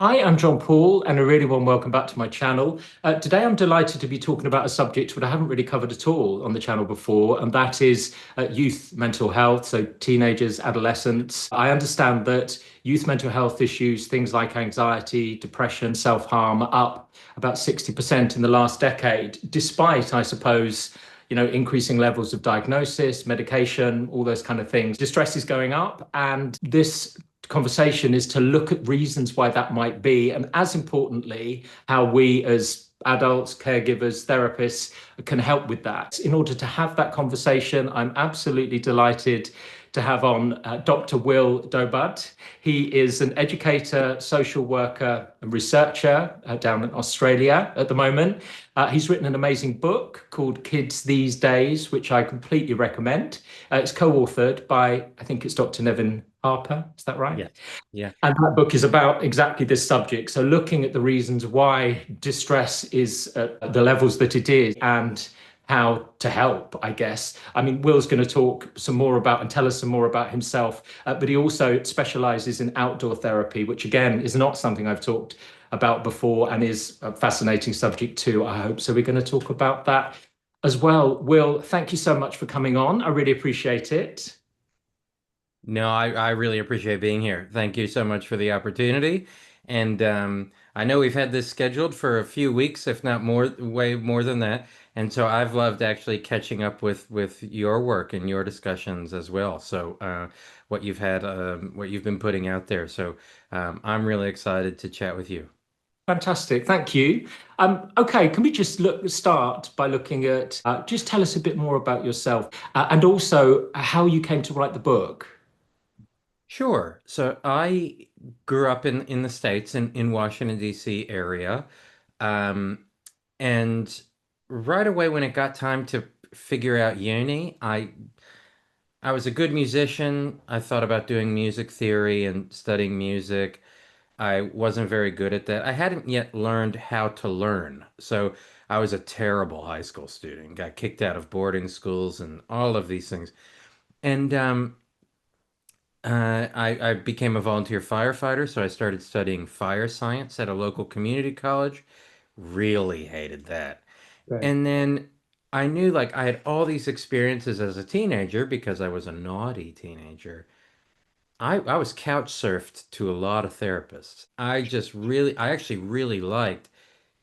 Hi, I'm John Paul, and a really warm welcome back to my channel. Today, I'm delighted to be talking about a subject that I haven't really covered at all on the channel before, and that is youth mental health, so teenagers, adolescents. I understand that youth mental health issues, things like anxiety, depression, self-harm, are up about 60% in the last decade, despite, I suppose, increasing levels of diagnosis, medication, all those kind of things. Distress is going up, and this conversation is to look at reasons why that might be, and as importantly, how we as adults, caregivers, therapists can help with that. In order to have that conversation, I'm absolutely delighted to have on Dr. Will Dobud. He is an educator, social worker, and researcher down in Australia at the moment. He's written an amazing book called Kids These Days, which I completely recommend. It's co-authored by, I think it's Dr. Nevin Harper. Is that right? Yes. Yeah. And that book is about exactly this subject. So, looking at the reasons why distress is at the levels that it is and how to help, I guess. I mean, Will's going to talk some more about and tell us some more about himself, but he also specializes in outdoor therapy, which again is not something I've talked about before and is a fascinating subject too, I hope. So, we're going to talk about that as well. Will, thank you so much for coming on. I really appreciate it. No, I really appreciate being here. Thank you so much for the opportunity. And I know we've had this scheduled for a few weeks, if not more, way more than that. And so I've loved actually catching up with your work and your discussions as well. So what you've had, what you've been putting out there. So I'm really excited to chat with you. Fantastic, thank you. Okay, can we just start by looking at just tell us a bit more about yourself and also how you came to write the book. Sure. So I grew up in the States in Washington, D.C. area. Um, and right away when it got time to figure out uni, I was a good musician. I thought about doing music theory and studying music. I wasn't very good at that. I hadn't yet learned how to learn. So I was a terrible high school student, got kicked out of boarding schools and all of these things. And I became a volunteer firefighter, so I started studying fire science at a local community college. Really hated that. Right. And then I knew like I had all these experiences as a teenager because I was a naughty teenager. I was couch surfed to a lot of therapists. I actually really liked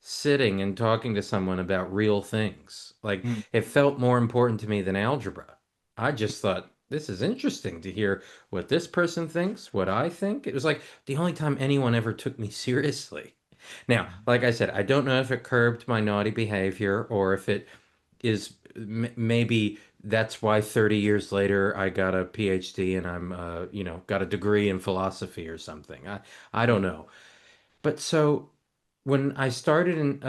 sitting and talking to someone about real things. Like Mm. it felt more important to me than algebra. I just thought, this is interesting to hear what this person thinks, what I think. It was like the only time anyone ever took me seriously. Now, like I said, I don't know if it curbed my naughty behavior or if it is maybe that's why 30 years later I got a PhD and I'm got a degree in philosophy or something. I don't know. But so when I started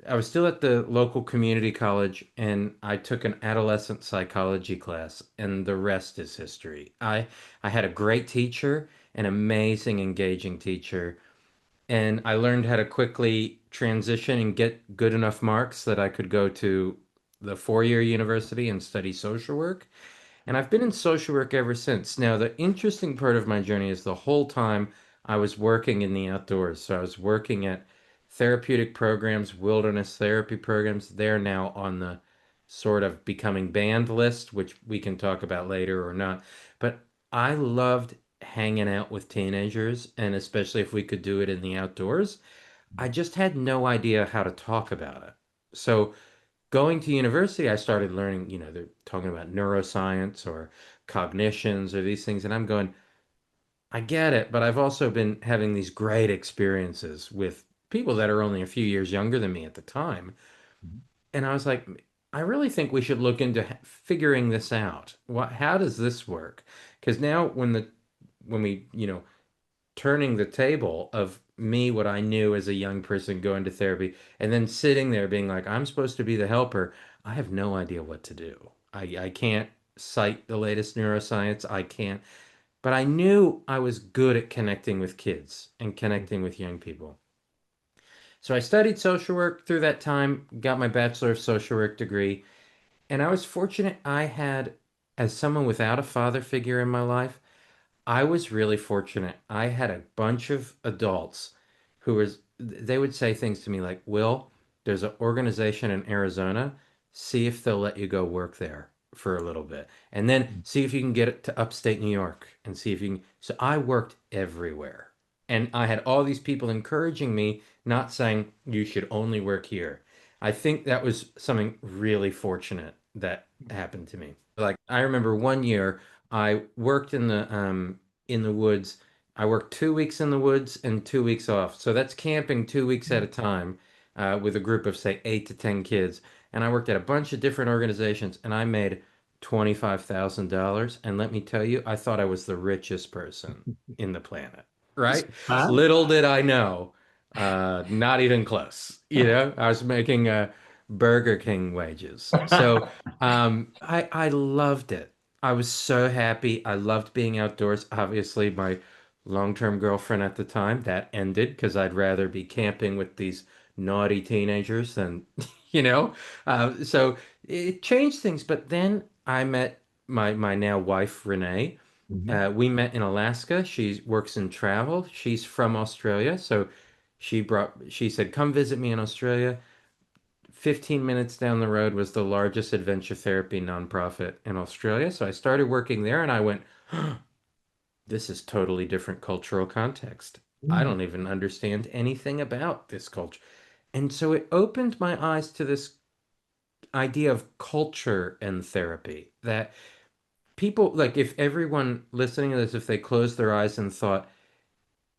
I was still at the local community college and I took an adolescent psychology class and the rest is history. I had a great teacher, an amazing, engaging teacher, and I learned how to quickly transition and get good enough marks that I could go to the four-year university and study social work. And I've been in social work ever since. Now, the interesting part of my journey is the whole time I was working in the outdoors. So I was working at therapeutic programs, wilderness therapy programs. They're now on the sort of becoming banned list, which we can talk about later or not. But I loved hanging out with teenagers, and especially if we could do it in the outdoors. I just had no idea how to talk about it. So going to university, I started learning, they're talking about neuroscience or cognitions or these things. And I'm going, I get it, but I've also been having these great experiences with people that are only a few years younger than me at the time. And I was like, I really think we should look into figuring this out. How does this work? Because now when we, turning the table of me, what I knew as a young person going to therapy, and then sitting there being like, I'm supposed to be the helper. I have no idea what to do. I can't cite the latest neuroscience. I can't, but I knew I was good at connecting with kids and connecting with young people. So I studied social work through that time, got my Bachelor of Social Work degree, and I was fortunate I had, as someone without a father figure in my life, I was really fortunate. I had a bunch of adults who was, they would say things to me like, Will, there's an organization in Arizona. See if they'll let you go work there for a little bit. And then see if you can get it to upstate New York and see if you can. So I worked everywhere. And I had all these people encouraging me, not saying you should only work here. I think that was something really fortunate that happened to me. Like I remember one year I worked in the woods. I worked 2 weeks in the woods and 2 weeks off. So that's camping 2 weeks at a time with a group of say 8 to 10 kids. And I worked at a bunch of different organizations and I made $25,000. And let me tell you, I thought I was the richest person in the planet, right? Wow. Little did I know, not even close. You know, I was making Burger King wages. So I loved it. I was so happy. I loved being outdoors. Obviously, my long-term girlfriend at the time, that ended because I'd rather be camping with these naughty teenagers than, you know. So it changed things. But then I met my now wife, Renee. Mhm. We met in Alaska. She works in travel. She's from Australia, so she said, "Come visit me in Australia." 15 minutes down the road was the largest adventure therapy nonprofit in Australia. So I started working there and I went, this is totally different cultural context. I Mm. don't even understand anything about this culture. And so it opened my eyes to this idea of culture and therapy that people, like if everyone listening to this, if they closed their eyes and thought,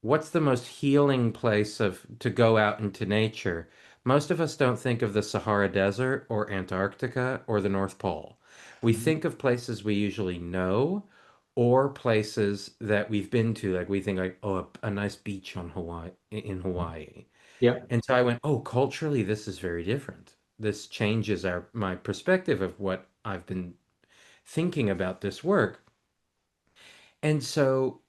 what's the most healing place of to go out into nature? Most of us don't think of the Sahara Desert or Antarctica or the North Pole. We think of places we usually know or places that we've been to. Like we think like, oh, a nice beach on Hawaii in Hawaii. Yeah. And so I went, oh, culturally, this is very different. This changes my perspective of what I've been thinking about this work. And so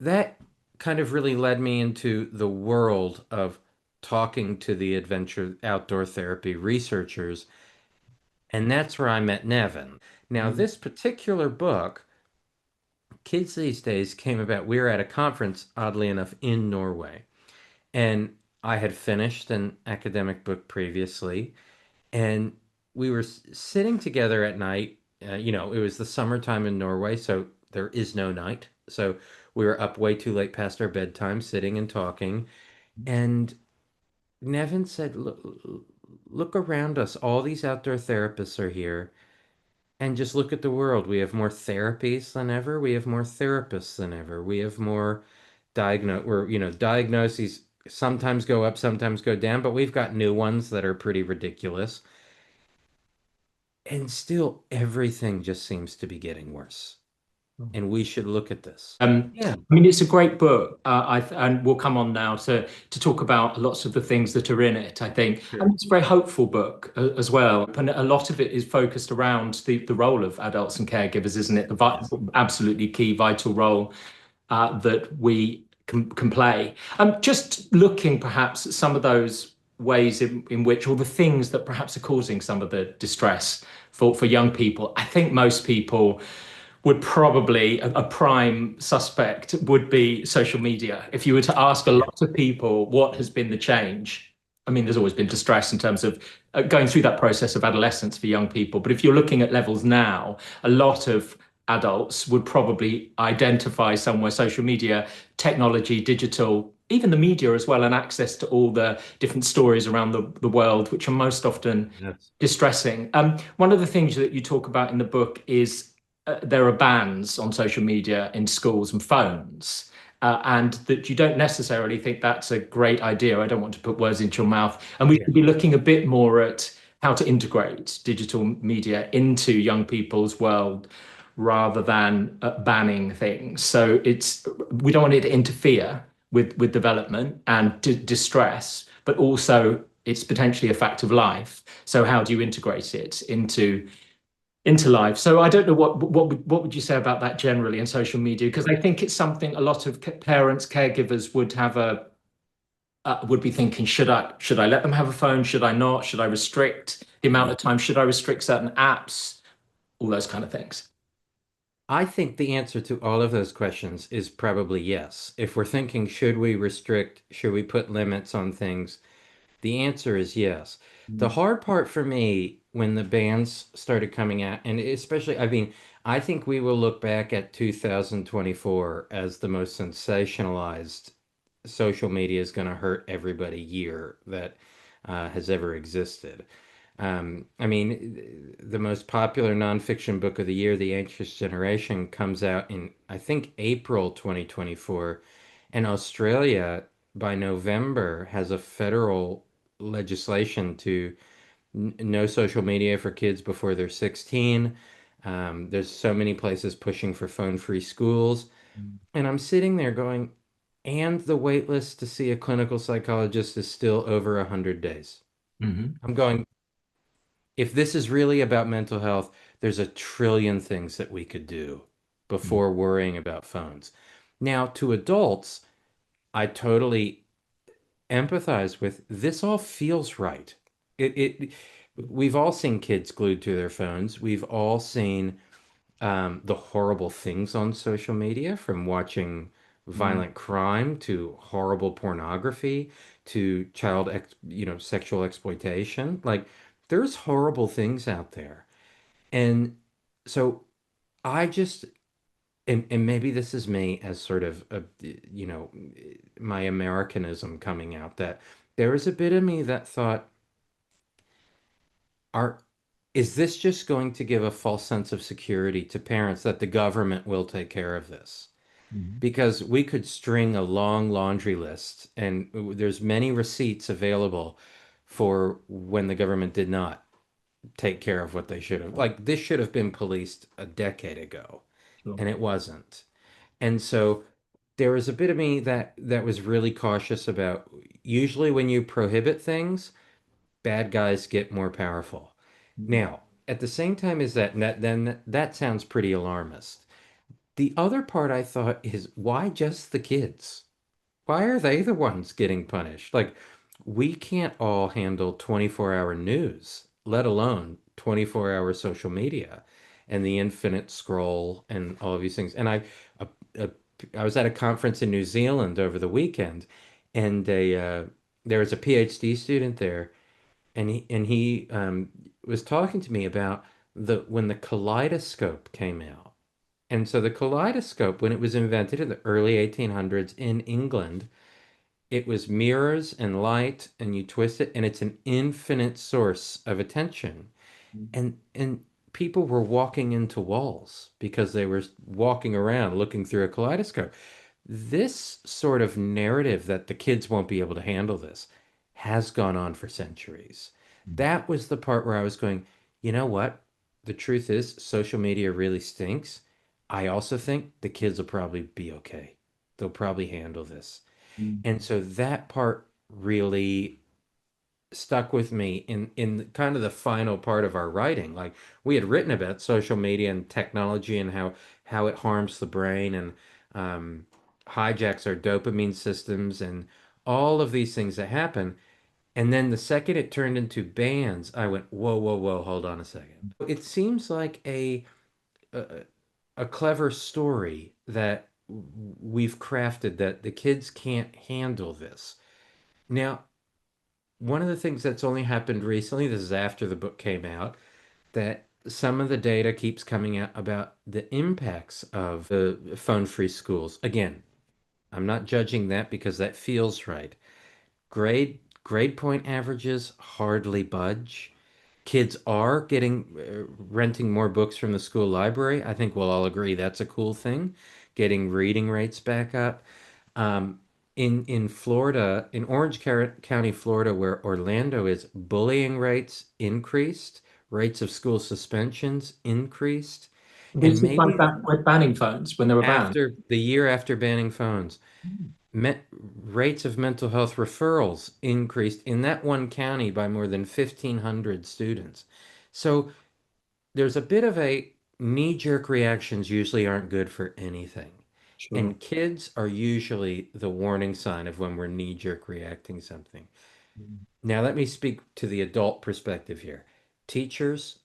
that kind of really led me into the world of talking to the adventure outdoor therapy researchers. And that's where I met Nevin. Now, Mm. this particular book, Kids These Days, came about. We were at a conference, oddly enough, in Norway. And I had finished an academic book previously. And we were sitting together at night. It was the summertime in Norway, so there is no night. So we were up way too late past our bedtime, sitting and talking. And Nevin said, look around us. All these outdoor therapists are here. And just look at the world. We have more therapies than ever. We have more therapists than ever. We have more diagnoses sometimes go up, sometimes go down, but we've got new ones that are pretty ridiculous. And still, everything just seems to be getting worse. And we should look at this. Yeah, I mean, it's a great book. And we'll come on now to talk about lots of the things that are in it. I think, and sure. it's a very hopeful book as well. And a lot of it is focused around the role of adults and caregivers, isn't it? Yes. Absolutely key, vital role that we can play. Just looking perhaps at some of those ways in which, or the things that perhaps are causing some of the distress for young people. I think most people would probably, a prime suspect would be social media. If you were to ask a Yeah. lot of people what has been the change, I mean, there's always been distress in terms of going through that process of adolescence for young people. But if you're looking at levels now, a lot of adults would probably identify somewhere social media, technology, digital, even the media as well, and access to all the different stories around the world, which are most often Yes. distressing. One of the things that you talk about in the book is there are bans on social media in schools and phones. And that you don't necessarily think that's a great idea. I don't want to put words into your mouth. And we Yeah. should be looking a bit more at how to integrate digital media into young people's world rather than banning things. So we don't want it to interfere with development and distress, but also it's potentially a fact of life. So how do you integrate it into life? So I don't know what would you say about that generally in social media? Because I think it's something a lot of parents, caregivers would have a would be thinking, should I let them have a phone? Should I not? Should I restrict the amount of time? Should I restrict certain apps? All those kind of things. I think the answer to all of those questions is probably yes. If we're thinking, should we restrict, should we put limits on things? The answer is yes. The Mm, hard part for me when the bans started coming out, and especially, I mean, I think we will look back at 2024 as the most sensationalized social media is going to hurt everybody year that has ever existed. I mean, the most popular nonfiction book of the year, The Anxious Generation, comes out in, I think, April 2024. And Australia, by November, has a federal legislation to no social media for kids before they're 16. There's so many places pushing for phone-free schools. mm, And I'm sitting there going, and the wait list to see a clinical psychologist is still over 100 days. mhm, I'm going, if this is really about mental health, there's a trillion things that we could do mm, before worrying about phones. Now, to adults, I totally empathize with this all feels right. It we've all seen kids glued to their phones. We've all seen the horrible things on social media, from watching mm, violent crime to horrible pornography to sexual exploitation. Like there's horrible things out there. And so I just and maybe this is me as sort of my Americanism coming out, that there was a bit of me that thought, are is this just going to give a false sense of security to parents that the government will take care of this? mm, Because we could string a long laundry list, and there's many receipts available for when the government did not take care of what they should have. Like this should have been policed a decade ago, sure. and it wasn't. And so there was a bit of me that was really cautious about, usually when you prohibit things, bad guys get more powerful. Mm, Now, at the same time as that sounds pretty alarmist. The other part I thought is, why just the kids? Why are they the ones getting punished? Like, we can't all handle 24-hour news, let alone 24-hour social media and the infinite scroll and all of these things. And uh, uh, I was at a conference in New Zealand over the weekend, and there was a PhD student there, and he was talking to me about the when the kaleidoscope came out. And so the kaleidoscope, when it was invented in the early 1800s in England, it was mirrors and light, and you twist it, and it's an infinite source of attention. mm, And people were walking into walls because they were walking around looking through a kaleidoscope. This sort of narrative that the kids won't be able to handle this has gone on for centuries. mm, That was the part where I was going, you know what? The truth is, social media really stinks. I also think the kids will probably be okay. They'll probably handle this. mm, And so that part really stuck with me in kind of the final part of our writing. Like we had written about social media and technology and how it harms the brain and um, hijacks our dopamine systems and all of these things that happen. And then the second it turned into bans, I went, whoa, whoa, whoa, hold on a second. It seems like a, a clever story that we've crafted, that the kids can't handle this. Now, one of the things that's only happened recently, this is after the book came out, that some of the data keeps coming out about the impacts of the phone-free schools. Again, I'm not judging that because that feels right. Grade point averages hardly budge. Kids are getting renting more books from the school library. I think we'll all agree that's a cool thing. Getting reading rates back up. Um, in Florida, in County, Florida, where Orlando is, bullying rates increased, rates of school suspensions increased, and These are like maybe that with banning phones when they were banned. after the year after banning phones, Mm, me rates of mental health referrals increased in that one county by more than 1,500 students. So there's a bit of a knee-jerk reactions usually aren't good for anything. sure. And kids are usually the warning sign of when we're knee-jerk reacting something. Mm, Now let me speak to the adult perspective here. Teachers,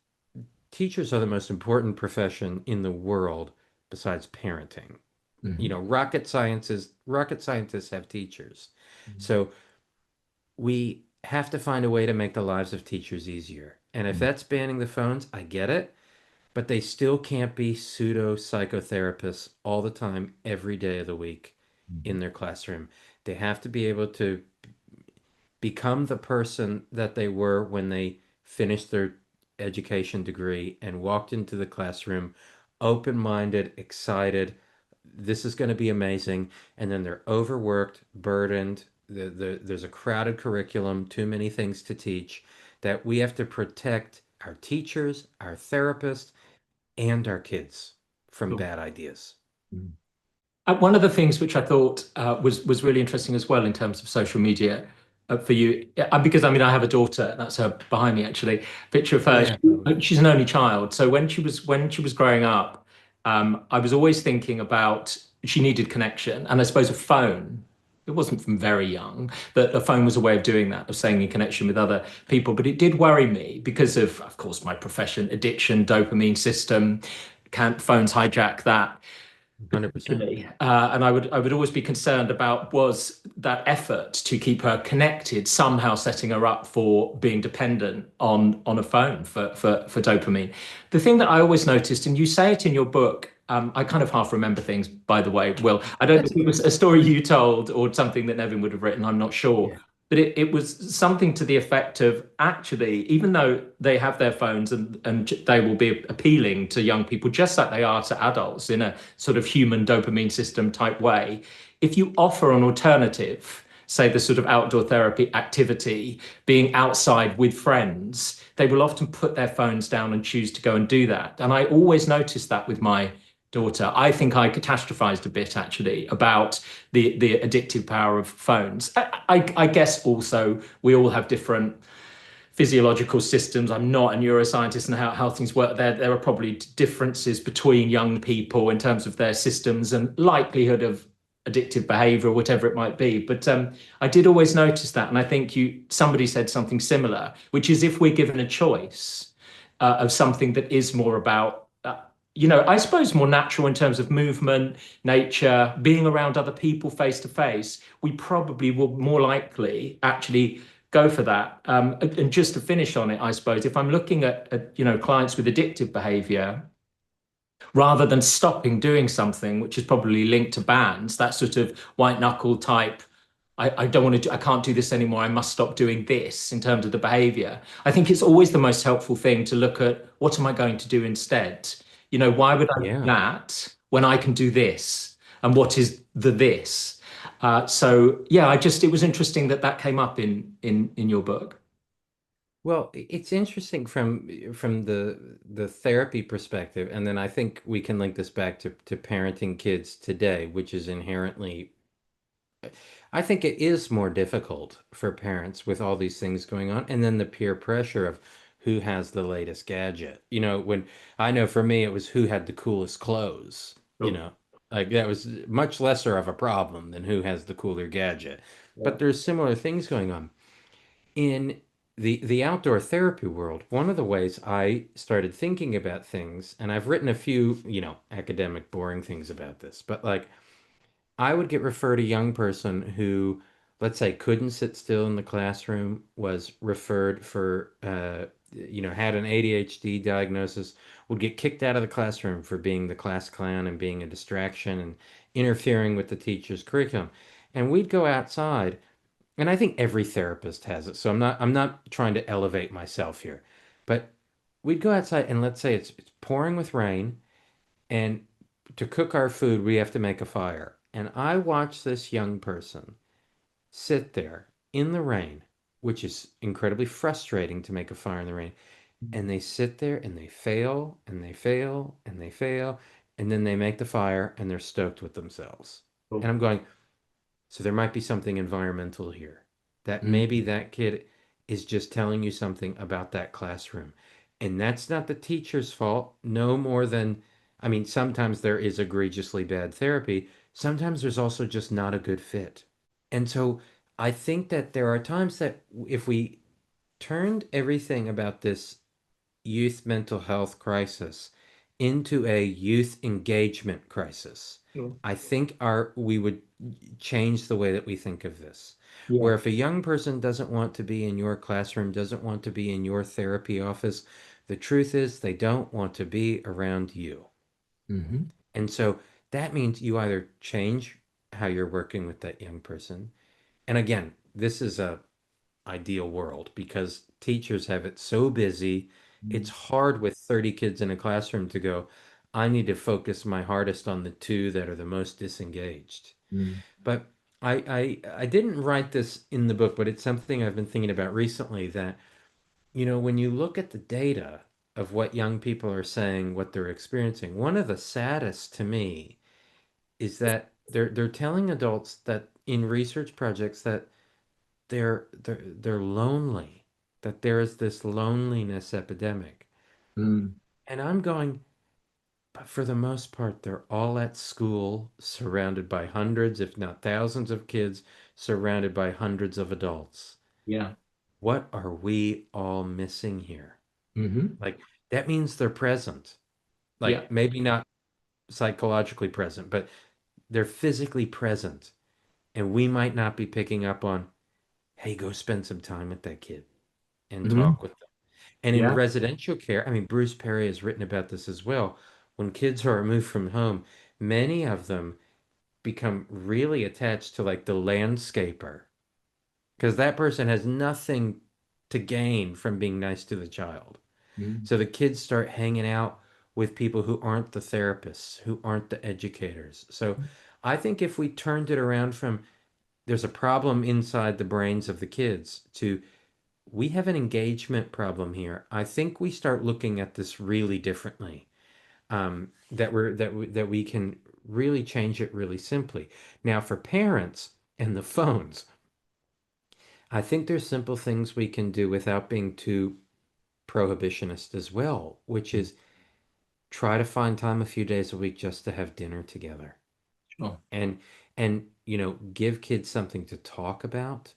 teachers are the most important profession in the world, besides parenting. You Mhm. know, rocket scientists have teachers. So we have to find a way to make the lives of teachers easier. And if Mhm. that's banning the phones, I get it, but they still can't be pseudo psychotherapists all the time, every day of the week Mhm. in their classroom. They have to be able to become the person that they were when they finished their education degree and walked into the classroom open-minded, excited. This is going to be amazing. And then they're overworked, burdened. There's a crowded curriculum, too many things to teach, that we have to protect our teachers, our therapists, and our kids from Sure. bad ideas. Mhm. One of the things which I thought was really interesting as well in terms of social media for you, because I mean I have a daughter, that's her behind me actually. Picture of her. Yeah, probably. She's an only child, so when she was growing up, I was always thinking about she needed connection, and I suppose a phone. It wasn't from very young that a phone was a way of doing that, of staying in connection with other people. But it did worry me because of course, my profession, addiction, dopamine system. Can phones hijack that? 100%. Particularly. And I would always be concerned about was that effort to keep her connected somehow setting her up for being dependent on a phone for dopamine. The thing that I always noticed, and you say it in your book, I kind of half remember things, by the way, Will. I don't know if it was a story you told or something that Nevin would have written, I'm not sure. Yeah. But it was something to the effect of actually, even though they have their phones and they will be appealing to young people just like they are to adults in a sort of human dopamine system type way, if you offer an alternative, say the sort of outdoor therapy activity, being outside with friends, they will often put their phones down and choose to go and do that. And I always noticed that with my daughter. I think I catastrophized a bit actually about the addictive power of phones. I guess also we all have different physiological systems. I'm not a neuroscientist and how things work. There are probably differences between young people in terms of their systems and likelihood of addictive behavior or whatever it might be. But I did always notice that, and I think somebody said something similar, which is if we're given a choice of something that is more about. I suppose more natural in terms of movement, nature, being around other people face to face, we probably will more likely actually go for that. And just to finish on it, I suppose, if I'm looking at clients with addictive behavior, rather than stopping doing something which is probably linked to bans, that sort of white knuckle type, I don't want to I can't do this anymore. I must stop doing this in terms of the behavior. I think it's always the most helpful thing to look at what am I going to do instead? Why would I do Yeah. that when I can do this? And what is the this? So yeah, it was interesting that that came up in your book. Well, it's interesting from the therapy perspective, and then I think we can link this back to parenting kids today, which is inherently, I think it is more difficult for parents with all these things going on, and then the peer pressure of who has the latest gadget. You know, when I know for me it was who had the coolest clothes, Sure. like that was much lesser of a problem than who has the cooler gadget. Yeah. But there's similar things going on. In the outdoor therapy world, one of the ways I started thinking about things, and I've written a few, academic boring things about this, but like I would get referred a young person who, let's say, couldn't sit still in the classroom, was referred for, had an ADHD diagnosis, would get kicked out of the classroom for being the class clown and being a distraction and interfering with the teacher's curriculum. And we'd go outside, and I think every therapist has it. So I'm not trying to elevate myself here. But we'd go outside and let's say it's pouring with rain, and to cook our food we have to make a fire. And I watch this young person sit there in the rain, which is incredibly frustrating to make a fire in the rain. And they sit there and they fail and they fail and they fail, and then they make the fire and they're stoked with themselves. And Cool. I'm going, so there might be something environmental here. That maybe Mm. that kid is just telling you something about that classroom. And that's not the teacher's fault, no more than, I mean, sometimes there is egregiously bad therapy. Sometimes there's also just not a good fit. And so I think that there are times that if we turned everything about this youth mental health crisis into a youth engagement crisis, Sure. I think our we would change the way that we think of this. Yeah. Where if a young person doesn't want to be in your classroom, doesn't want to be in your therapy office, the truth is they don't want to be around you. Hmm. And so that means you either change how you're working with that young person. And again, this is a ideal world because teachers have it so busy. It's hard with 30 kids in a classroom to go, I need to focus my hardest on the two that are the most disengaged. Mm. But I didn't write this in the book, but it's something I've been thinking about recently that, when you look at the data of what young people are saying, what they're experiencing, one of the saddest to me is that they're telling adults that in research projects that they're lonely, that there is this loneliness epidemic. Mm. And I'm going, but for the most part, they're all at school, surrounded by hundreds, if not thousands of kids, surrounded by hundreds of adults. Yeah. What are we all missing here? Hmm. Like, that means they're present. Yeah. Like, maybe not psychologically present, but they're physically present. And we might not be picking up on, hey, go spend some time with that kid and Hmm. talk with them. And in Yeah. residential care, I mean, Bruce Perry has written about this as well. When kids are removed from home, many of them become really attached to like the landscaper because that person has nothing to gain from being nice to the child. Mm. So the kids start hanging out with people who aren't the therapists, who aren't the educators. So I think if we turned it around from there's a problem inside the brains of the kids to we have an engagement problem here. I think we start looking at this really differently. That we can really change it really simply. Now, for parents and the phones, I think there's simple things we can do without being too prohibitionist as well, which is try to find time a few days a week just to have dinner together Sure. and give kids something to talk about,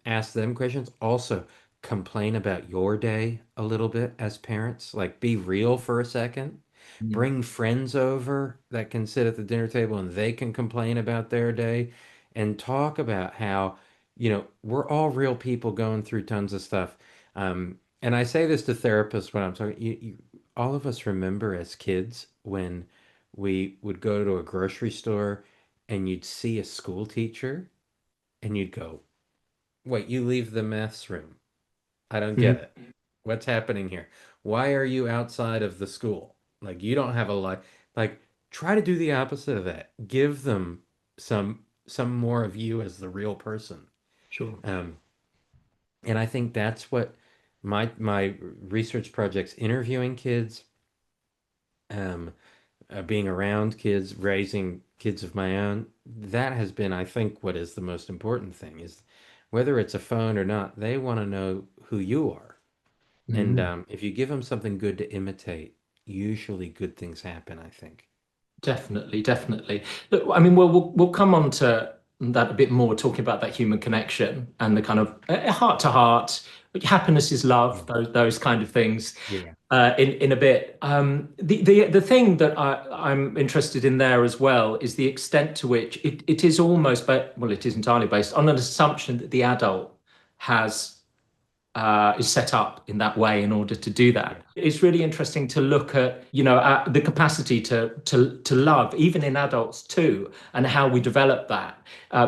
ask them questions, also complain about your day a little bit as parents, like be real for a second, Mm. bring friends over that can sit at the dinner table and they can complain about their day and talk about how we're all real people going through tons of stuff. And I say this to therapists when I'm talking, all of us remember as kids when we would go to a grocery store and you'd see a school teacher and you'd go, wait, you leave the mess room. I don't get Mhm. it. What's happening here? Why are you outside of the school? Like, you don't have a life. Like, try to do the opposite of that. Give them some more of you as the real person. Sure. Um, and I think that's what my research projects, interviewing kids, um, being around kids, raising kids of my own, that has been, I think, what is the most important thing is whether it's a phone or not, they want to know who you are. And Mhm. if you give them something good to imitate, usually good things happen, I think. Definitely, definitely. Look, I mean, we'll come on to that a bit more, talking about that human connection and the kind of heart to heart, happiness is love, Yeah. those kind of things, Yeah. in a bit. The thing that I'm interested in there as well is the extent to which it is almost, but well, it is entirely based on an assumption that the adult has is set up in that way in order to do Yeah. that. It's really interesting to look at, at the capacity to love, even in adults too, and how we develop that.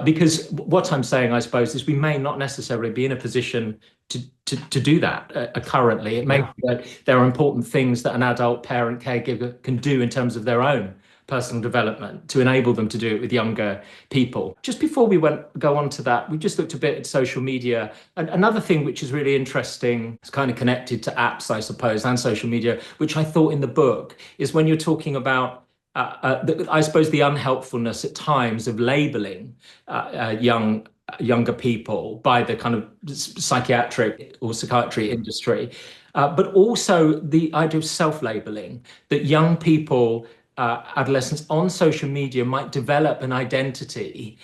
Because what I'm saying, I suppose, is we may not necessarily be in a position to do that currently. It may be Yeah. that there are important things that an adult parent caregiver can do in terms of their own personal development to enable them to do it with younger people. Just before we go on to that, we just looked a bit at social media. And another thing which is really interesting, it's kind of connected to apps, I suppose, and social media, which I thought in the book is when you're talking about I suppose the unhelpfulness at times of labeling younger people by the kind of psychiatric or psychiatry Mhm. industry, but also the idea of self-labeling, that young people, adolescents on social media might develop an identity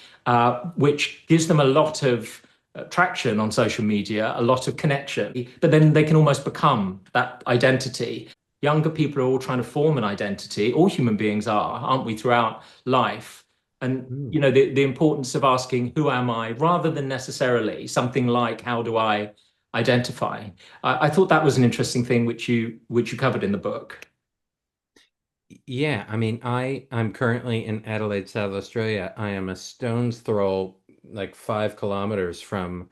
which gives them a lot of traction on social media, a lot of connection, but then they can almost become that identity. younger people are all trying to form an identity. All human beings are, aren't we, throughout life? And Mm. you know, the importance of asking, who am I, rather than necessarily something like, how do I identify? I thought that was an interesting thing which you covered in the book. Yeah, I mean, I'm currently in Adelaide, South Australia. I am a stone's throw, like 5 kilometers from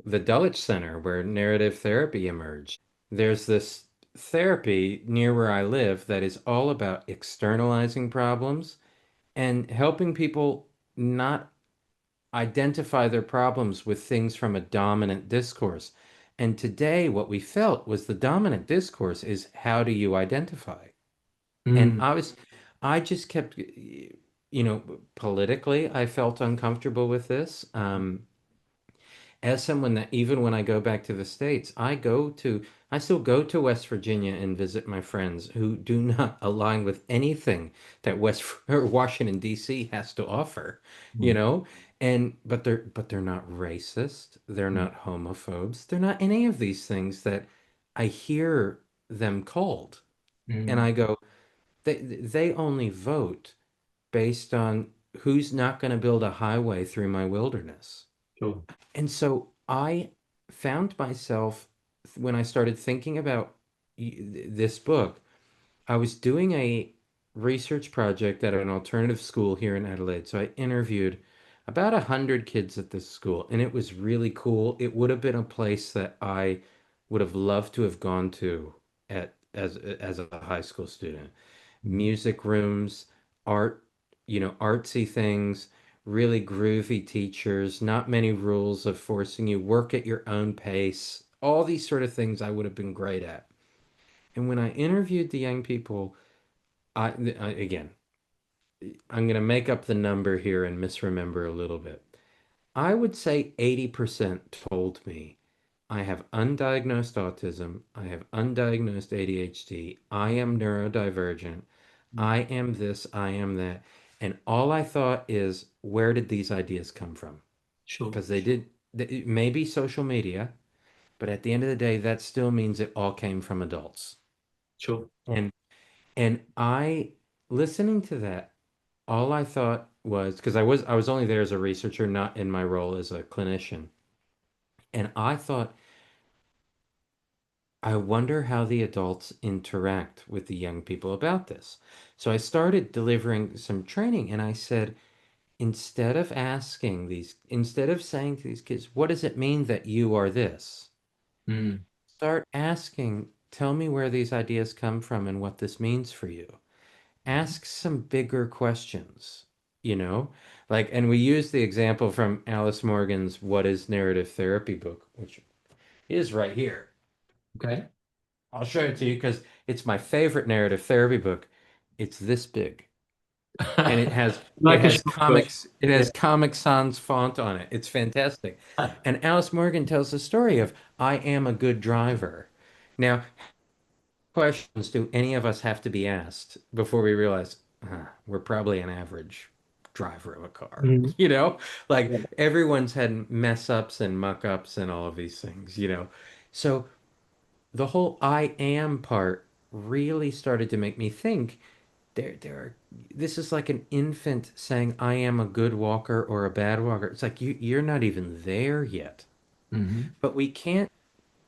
the Dulwich Center where narrative therapy emerged. There's this therapy near where I live that is all about externalizing problems and helping people not identify their problems with things from a dominant discourse. And today, what we felt was the dominant discourse is how do you identify? And Mm, I just kept, politically, I felt uncomfortable with this. As someone that even when I go back to the States, I still go to West Virginia and visit my friends who do not align with anything that West or Washington, D.C. has to offer, you mm, know? But they're not racist, they're mm, not homophobes, they're not any of these things that I hear them called. And mm. I go, they only vote based on who's not going to build a highway through my wilderness. Sure. And so I found myself when I started thinking about this book, I was doing a research project at an alternative school here in Adelaide. So I interviewed about 100 kids at this school, and it was really cool. It would have been a place that I would have loved to have gone to as a high school student. Mm, Music rooms, art, artsy things, really groovy teachers, not many rules of forcing you, work at your own pace, all these sort of things I would have been great at. And when I interviewed the young people, again, I'm going to make up the number here and misremember a little bit. I would say 80% told me I have undiagnosed autism, I have undiagnosed ADHD, I am neurodivergent, mm. I am this, I am that. And all I thought is, where did these ideas come from? Sure. Because it may be social media, but at the end of the day, that still means it all came from adults. Sure. And and listening to that, all I thought was, because I was only there as a researcher, not in my role as a clinician. And I thought, I wonder how the adults interact with the young people about this. So I started delivering some training and I said, instead of saying to these kids, what does it mean that you are this? Mm, Start asking, tell me where these ideas come from and what this means for you. Ask some bigger questions, you know? And we use the example from Alice Morgan's What is Narrative Therapy book, which is right here. okay. I'll show it to you because it's my favorite narrative therapy book. It's this big. And it has it Like a has short book. comics, it Yeah. has Comic Sans font on it. It's fantastic. And Alice Morgan tells the story of I am a good driver. Now, questions do any of us have to be asked before we realize we're probably an average driver of a car? Mm, Like yeah. everyone's had mess ups and muck ups and all of these things. So the whole I am part really started to make me think this is like an infant saying I am a good walker or a bad walker. It's like you're not even there yet. Mhm. But we can't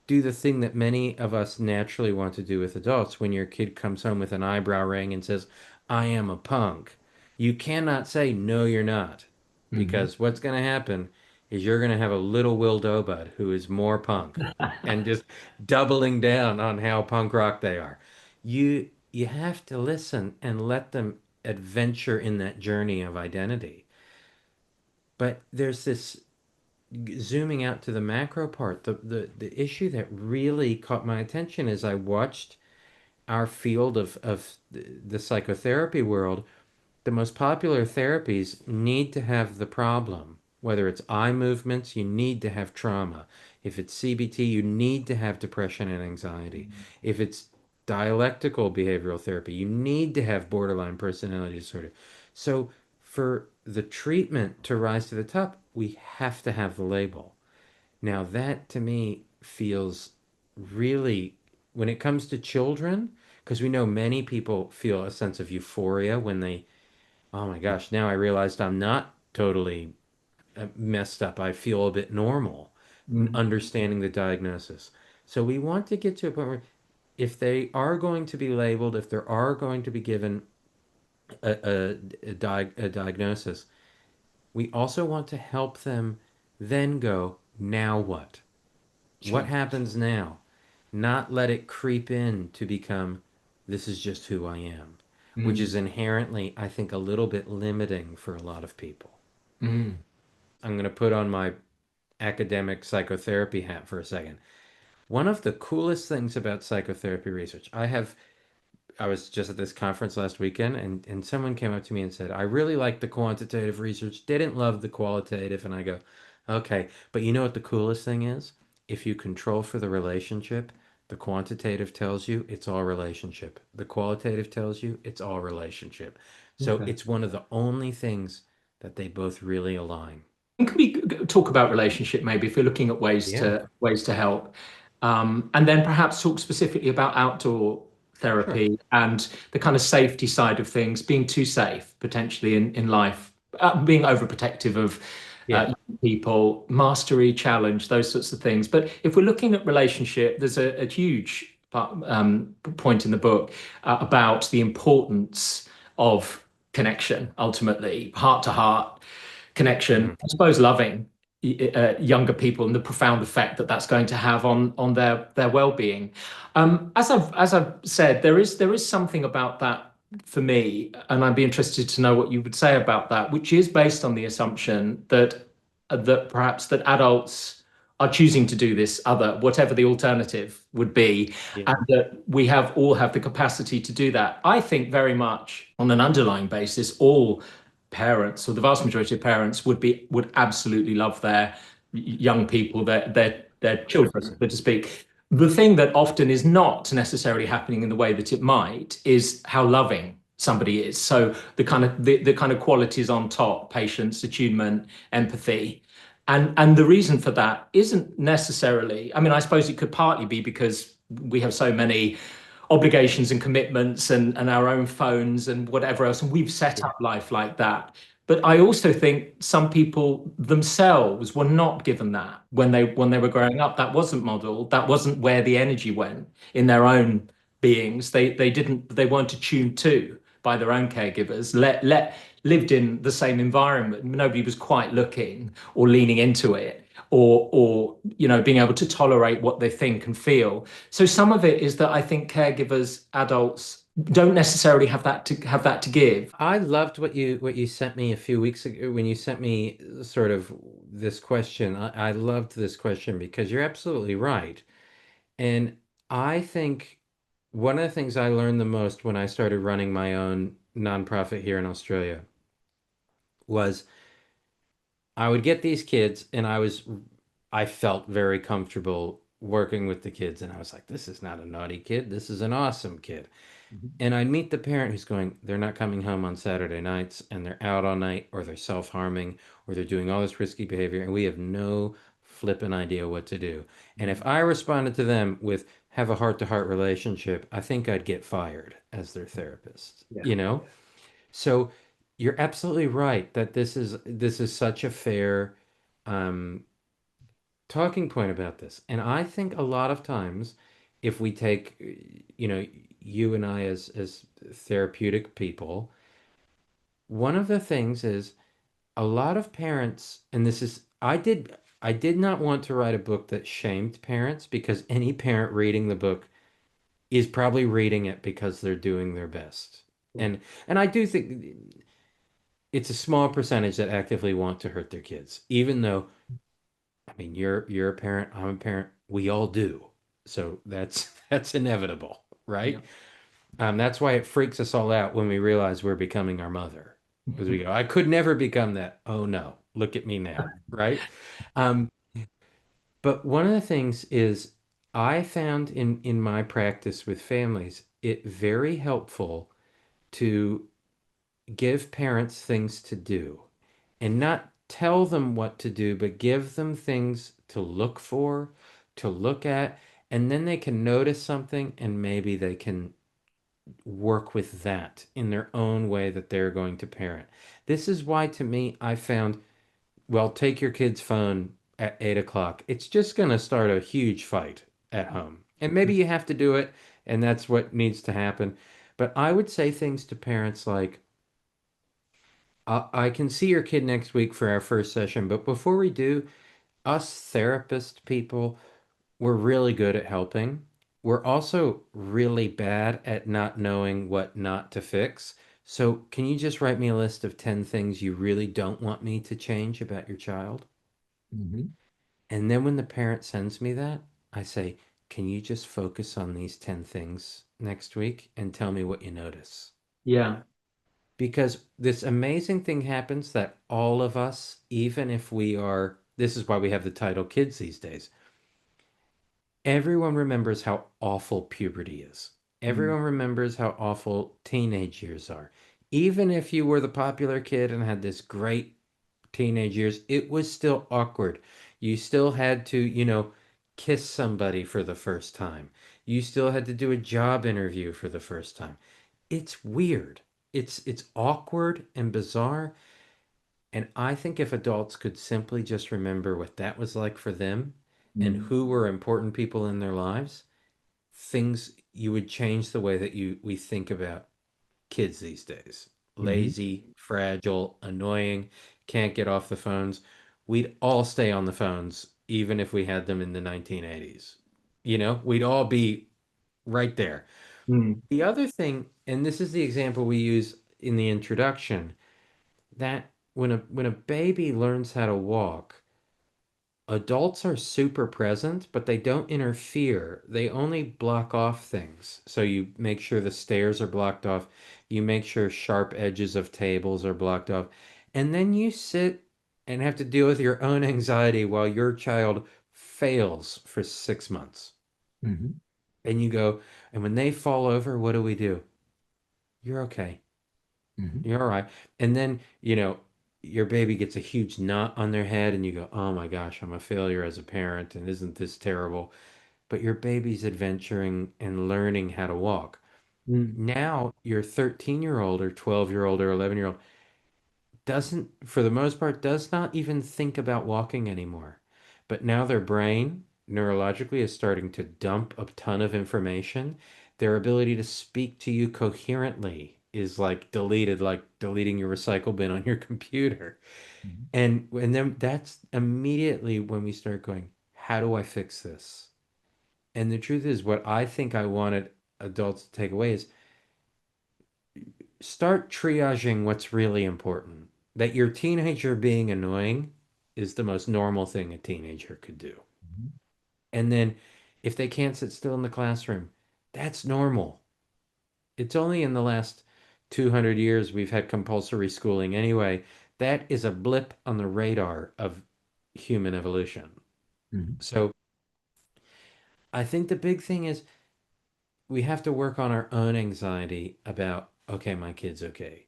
do the thing that many of us naturally want to do with adults when your kid comes home with an eyebrow ring and says, I am a punk. You cannot say, no, you're not. Mhm. Because what's going to happen is you're going to have a little Will Dobud who is more punk and just doubling down on how punk rock they are. You have to listen and let them adventure in that journey of identity. But there's this zooming out to the macro part, the issue that really caught my attention as I watched our field of the psychotherapy world, the most popular therapies need to have the problem. Whether it's eye movements, you need to have trauma. If it's CBT, you need to have depression and anxiety. If it's dialectical behavioral therapy, you need to have borderline personality disorder. So for the treatment to rise to the top, we have to have the label. Now, that to me feels really, when it comes to children, because we know many people feel a sense of euphoria when they, oh my gosh, now I realized I'm not totally messed up. I feel a bit normal, Mm, understanding the diagnosis. So we want to get to a point where if they are going to be labeled, if there are going to be given a diagnosis, we also want to help them then go, now what? What sure. happens now? Not let it creep in to become, this is just who I am, which Mm, is inherently, I think, a little bit limiting for a lot of people. mm, I'm going to put on my academic psychotherapy hat for a second. One of the coolest things about psychotherapy research, I was just at this conference last weekend, and someone came up to me and said, I really like the quantitative research, didn't love the qualitative. And I go, okay, but you know what the coolest thing is? If you control for the relationship, the quantitative tells you it's all relationship. The qualitative tells you it's all relationship. So okay. it's one of the only things that they both really align. And can we talk about relationship maybe if we're looking at Yeah, ways to help, and then perhaps talk specifically about outdoor sure. therapy and the kind of safety side of things, being too safe potentially in life, being overprotective of Yeah. people, mastery, challenge, those sorts of things. But if we're looking at relationship, there's a huge point in the book about the importance of connection, ultimately, heart to heart connection. Mhm. I suppose loving younger people and the profound effect that that's going to have on their well-being. As I've said, there is something about that for me, and I'd be interested to know what you would say about that, which is based on the assumption that perhaps that adults are choosing to do this other, whatever the alternative would be, and Yeah. that we have all have the capacity to do that. I think very much on an underlying basis, all parents, or the vast majority of parents, would absolutely love their young people, their children, so to speak. The thing that often is not necessarily happening in the way that it might is how loving somebody is. So the kind of qualities on top: patience, attunement, empathy. And the reason for that isn't necessarily, I mean, I suppose it could partly be because we have so many obligations and commitments and our own phones and whatever else, and we've set Yeah. up life like that. But I also think some people themselves were not given that when they were growing up. That wasn't modeled. That wasn't where the energy went in their own beings. They weren't attuned to by their own caregivers. Let lived in the same environment. Nobody was quite looking or leaning into it, or being able to tolerate what they think and feel. So some of it is that I think caregivers, adults, don't necessarily have that to give. I loved what you sent me a few weeks ago when you sent me sort of this question. I loved this question because you're absolutely right. And I think one of the things I learned the most when I started running my own nonprofit here in Australia was I would get these kids and I felt very comfortable working with the kids and I was like, this is not a naughty kid, this is an awesome kid. And I'd meet the parent who's going, they're not coming home on Saturday nights and they're out all night or they're self-harming or they're doing all this risky behavior and we have no flipping idea what to do. And if I responded to them with have a heart-to-heart relationship, I think I'd get fired as their therapist, Yeah. you know? So you're absolutely right that this is such a fair um, talking point about this. And I think a lot of times, if we take, you and I as therapeutic people, one of the things is a lot of parents, and this is, I did not want to write a book that shamed parents because any parent reading the book is probably reading it because they're doing their best. Yeah. And I do think it's a small percentage that actively want to hurt their kids, even though I mean, you're a parent, I'm a parent, we all do. So that's that's inevitable, Yeah. right? That's why it freaks us all out when we realize we're becoming our mother. Because we go, I could never become that. Oh no, look at me now, right? Um, but one of the things is I found in my practice with families, it very helpful to give parents things to do and not tell them what to do, but give them things to look for, to look at, and then they can notice something and maybe they can work with that in their own way that they're going to parent. This is why, to me, I found, well, take your kid's phone at 8 o'clock. It's just going to start a huge fight at home. And maybe you have to do it, and that's what needs to happen. But I would say things to parents like, I can see your kid next week for our first session, but before we do, us therapist people, we're really good at helping. We're also really bad at not knowing what not to fix. So, can you just write me a list of 10 things you really don't want me to change about your child? Mhm. And then when the parent sends me that, I say, can you just focus on these 10 things next week and tell me what you notice? Yeah. Because this amazing thing happens that all of us, even if we are, this is why we have the title kids these days. Everyone remembers how awful puberty is. Mm. Everyone remembers how awful teenage years are. Even if you were the popular kid and had this great teenage years, it was still awkward. You still had to, kiss somebody for the first time. You still had to do a job interview for the first time. It's weird. It's awkward and bizarre. And I think if adults could simply just remember what that was like for them and Mm. who were important people in their lives, things you would change the way that we think about kids these days. Mhm. Lazy, fragile, annoying, can't get off the phones. We'd all stay on the phones even if we had them in the 1980s. We'd all be right there. Mm. The other thing, and this is the example we use in the introduction, that when a baby learns how to walk, adults are super present, but they don't interfere. They only block off things. So you make sure the stairs are blocked off. You make sure sharp edges of tables are blocked off. And then you sit and have to deal with your own anxiety while your child fails for 6 months. Mhm. And you go, and when they fall over, what do we do? You're okay. Mhm. You're all right. And then, your baby gets a huge knot on their head, and you go, oh my gosh, I'm a failure as a parent, and isn't this terrible? But your baby's adventuring and learning how to walk. Mm. Now, your 13-year-old or 12-year-old or 11-year-old doesn't, for the most part, does not even think about walking anymore. But now their brain neurologically is starting to dump a ton of information. Their ability to speak to you coherently is like deleted, like deleting your recycle bin on your computer. Mhm. And then that's immediately when we start going, how do I fix this? And the truth is, what I think I wanted adults to take away is start triaging what's really important. That your teenager being annoying is the most normal thing a teenager could do. Mhm. And then if they can't sit still in the classroom, that's normal. It's only in the last 200 years we've had compulsory schooling anyway. That is a blip on the radar of human evolution. Mhm. So I think the big thing is we have to work on our own anxiety about, okay, my kid's okay.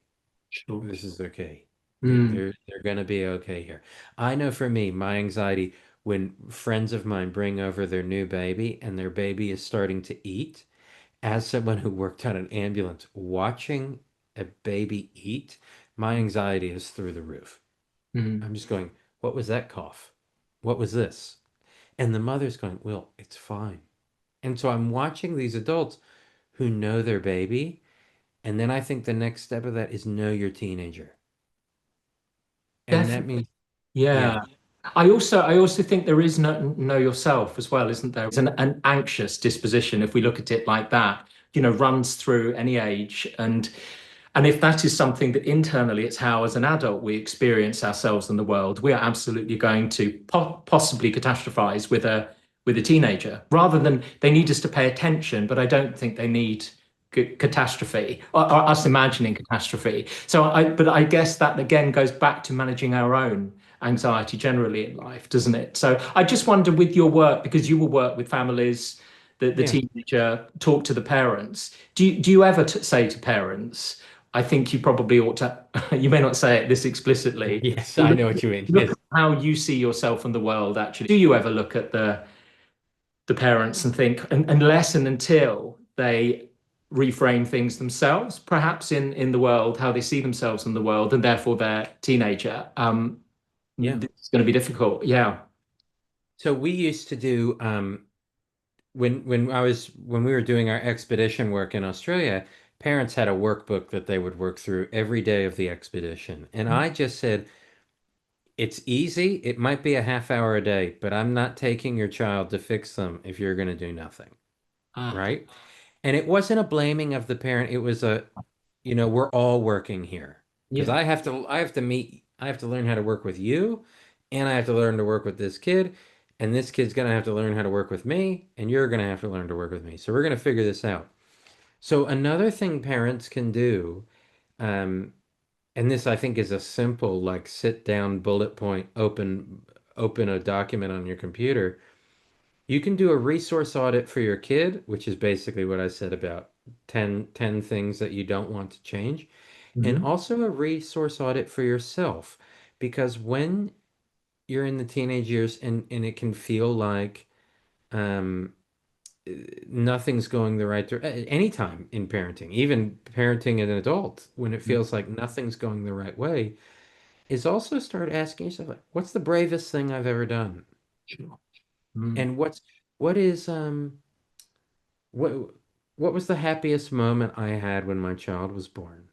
Sure. This is okay. Mm. They're gonna be okay here. I know for me, my anxiety when friends of mine bring over their new baby and their baby is starting to eat, as someone who worked on an ambulance, watching a baby eat, my anxiety is through the roof. Mm. I'm just going, what was that cough? What was this? And the mother's going, Will, it's fine. And so I'm watching these adults who know their baby, and then I think the next step of that is know your teenager. And that Definitely. means, yeah, Yeah. I also think there is know yourself as well, isn't there? It's an anxious disposition, if we look at it like that, runs through any age. And if that is something that internally it's how as an adult we experience ourselves and the world, we are absolutely going to possibly catastrophize with a teenager rather than they need us to pay attention, but I don't think they need catastrophe or us imagining catastrophe. But I guess that again goes back to managing our own anxiety generally in life, doesn't it? So I just wonder with your work, because you will work with families, the yeah. teenager, talk to the parents. Do you ever say to parents, I think you probably ought to, you may not say it this explicitly, Yes, but I look, know what you mean. look Yes. at how you see yourself and the world actually. Do you ever look at the parents and think, unless and until they reframe things themselves, perhaps in the world, how they see themselves in the world, and therefore their teenager. Yeah. It's going to be difficult. Yeah. So we used to do when we were doing our expedition work in Australia, parents had a workbook that they would work through every day of the expedition. And I just said, it's easy. It might be a half hour a day, but I'm not taking your child to fix them if you're going to do nothing, Ah, right? And it wasn't a blaming of the parent. It was a, we're all working here because yeah. I have to learn how to work with you, and I have to learn to work with this kid, and this kid's gonna have to learn how to work with me, and you're gonna have to learn to work with me. So we're gonna figure this out. So another thing parents can do, um, and this I think is a simple like sit down bullet point, open a document on your computer. You can do a resource audit for your kid, which is basically what I said about ten things that you don't want to change, and Mhm. also a resource audit for yourself. Because when you're in the teenage years and it can feel like um, nothing's going the right direction, anytime in parenting, even parenting an adult, when it feels like nothing's going the right way, is also start asking yourself, like, what's the bravest thing I've ever done? Sure. Mm. And what is what what was the happiest moment I had when my child was born?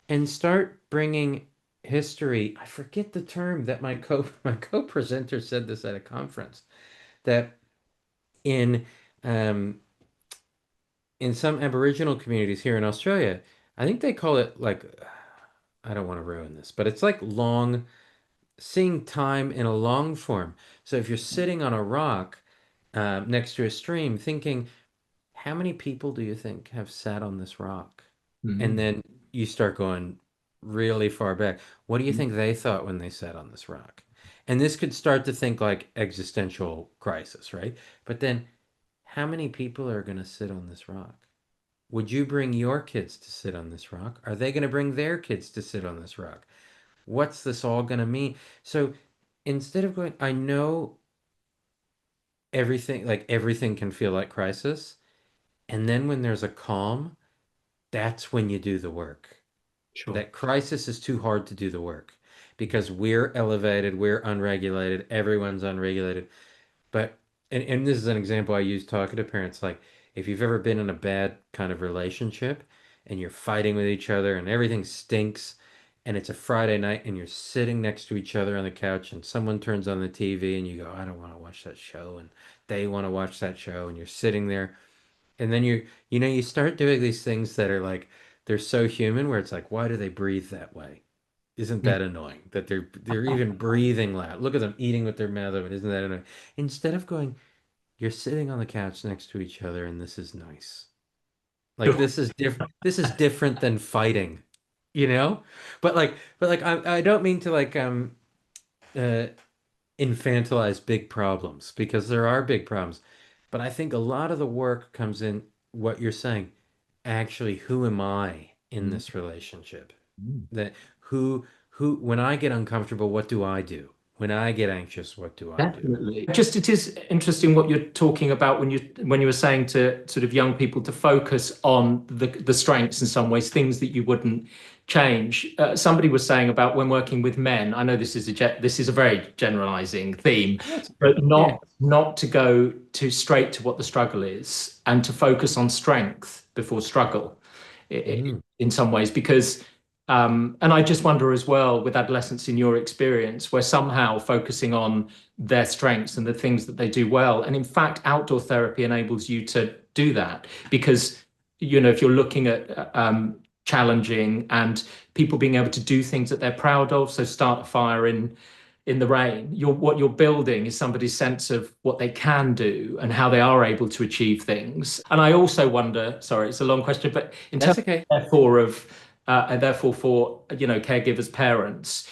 And start bringing history. I forget the term that my co-presenter said this at a conference that in um in some Aboriginal communities here in Australia, I think they call it like I don't want to ruin this, but it's like long seeing time in a long form. So if you're sitting on a rock next to a stream, thinking, how many people do you think have sat on this rock? And Mm. then you start going really far back. What do you think they thought when they sat on this rock? And this could start to think like existential crisis, right? But then how many people are going to sit on this rock? Would you bring your kids to sit on this rock? Are they going to bring their kids to sit on this rock? What's this all going to mean? So instead of going, I know everything can feel like crisis. And then when there's a calm, that's when you do the work. Sure. That crisis is too hard to do the work because we're elevated, we're unregulated, everyone's unregulated. But and this is an example I use talking to parents like if you've ever been in a bad kind of relationship and you're fighting with each other and everything stinks and it's a Friday night and you're sitting next to each other on the couch and someone turns on the TV and you go, I don't want to watch that show and they want to watch that show and you're sitting there and then you start doing these things that are like they're so human where it's like, why do they breathe that way? Isn't Mm. that annoying that they're even breathing loud? Look at them eating with their mouth open. Isn't that annoying? Instead of going, you're sitting on the couch next to each other and this is nice. Like Sure. this is different than fighting, you know? But like I don't mean to like uh infantilize big problems because there are big problems. But I think a lot of the work comes in what you're saying. Actually, who am I in Mm. this relationship? Mm. That when I get uncomfortable, what do I do? When I get anxious, what do I do? Definitely. Just it is interesting what you're talking about when you were saying to sort of young people to focus on the strengths in some ways, things that you wouldn't change. Somebody was saying about when working with men. I know this is a very generalizing theme, That's okay. but Yeah. not to go too straight to what the struggle is and to focus on strength before struggle Mm. in some ways because and I just wonder as well, with adolescents in your experience, we're somehow focusing on their strengths and the things that they do well. And in fact, outdoor therapy enables you to do that because, if you're looking at challenging and people being able to do things that they're proud of, so start a fire in the rain, what you're building is somebody's sense of what they can do and how they are able to achieve things. And I also wonder, sorry, it's a long question, but in terms That's okay. therefore of and therefore for caregivers, parents,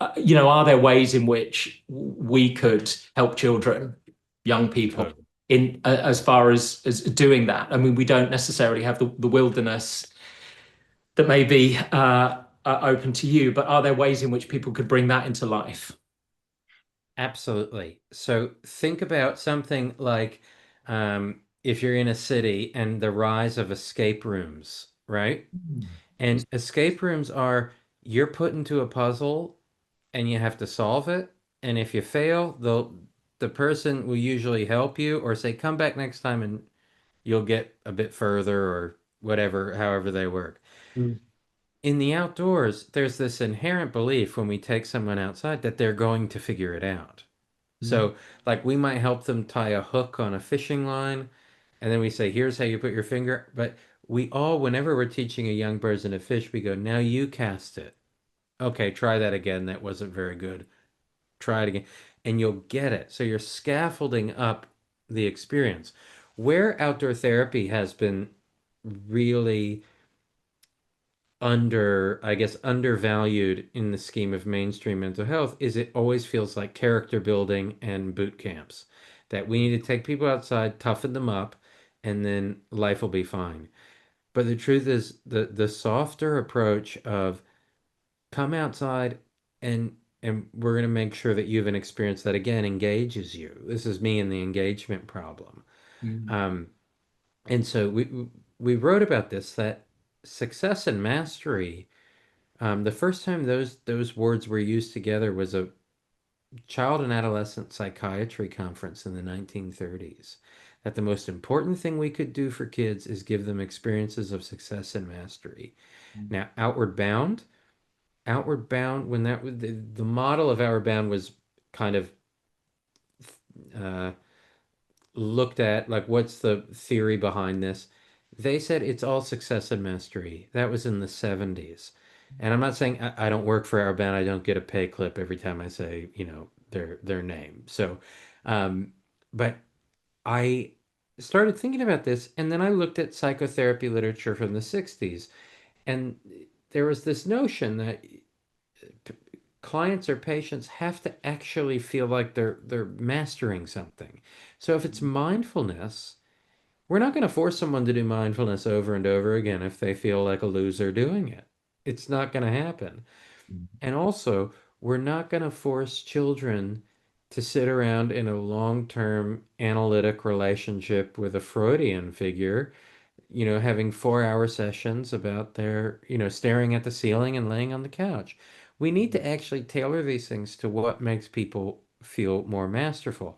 are there ways in which we could help children, young people, Totally. in as far as doing that? I mean, we don't necessarily have the wilderness that may be open to you, but are there ways in which people could bring that into life? Absolutely. So think about something like if you're in a city and the rise of escape rooms, right? Mm. And escape rooms are you're put into a puzzle and you have to solve it. And if you fail, the person will usually help you or say, come back next time and you'll get a bit further or whatever, however they work. Mm. In the outdoors, there's this inherent belief when we take someone outside that they're going to figure it out. Mm. So, like, we might help them tie a hook on a fishing line, and then we say, here's how you put your finger. But we all, whenever we're teaching a young person to fish, we go, now you cast it. Okay, try that again. That wasn't very good. Try it again. And you'll get it. So you're scaffolding up the experience. Where outdoor therapy has been really I guess, undervalued in the scheme of mainstream mental health is it always feels like character building and boot camps. That we need to take people outside, toughen them up, and then life will be fine. But the truth is the softer approach of come outside and we're going to make sure that you have an experience that again engages you. This is me and the engagement problem. Mm. Um, and so we wrote about this that success and mastery. The first time those words were used together was a child and adolescent psychiatry conference in the 1930s. That the most important thing we could do for kids is give them experiences of success and mastery. Mm. Now, Outward Bound, when that was the model of Outward Bound was kind of uh, looked at, like, what's the theory behind this? They said it's all success and mastery. That was in the 70s. And I'm not saying I don't work for Outward Bound. I don't get a pay clip every time I say, their name. So, um, but I started thinking about this, and then I looked at psychotherapy literature from the 60s, and there was this notion that p- clients or patients have to actually feel like they're mastering something. So if it's mindfulness, we're not going to force someone to do mindfulness over and over again if they feel like a loser doing it. It's not going to happen. Mm. And also, we're not going to force children to sit around in a long-term analytic relationship with a Freudian figure, having 4-hour sessions about their, staring at the ceiling and laying on the couch. We need to actually tailor these things to what makes people feel more masterful.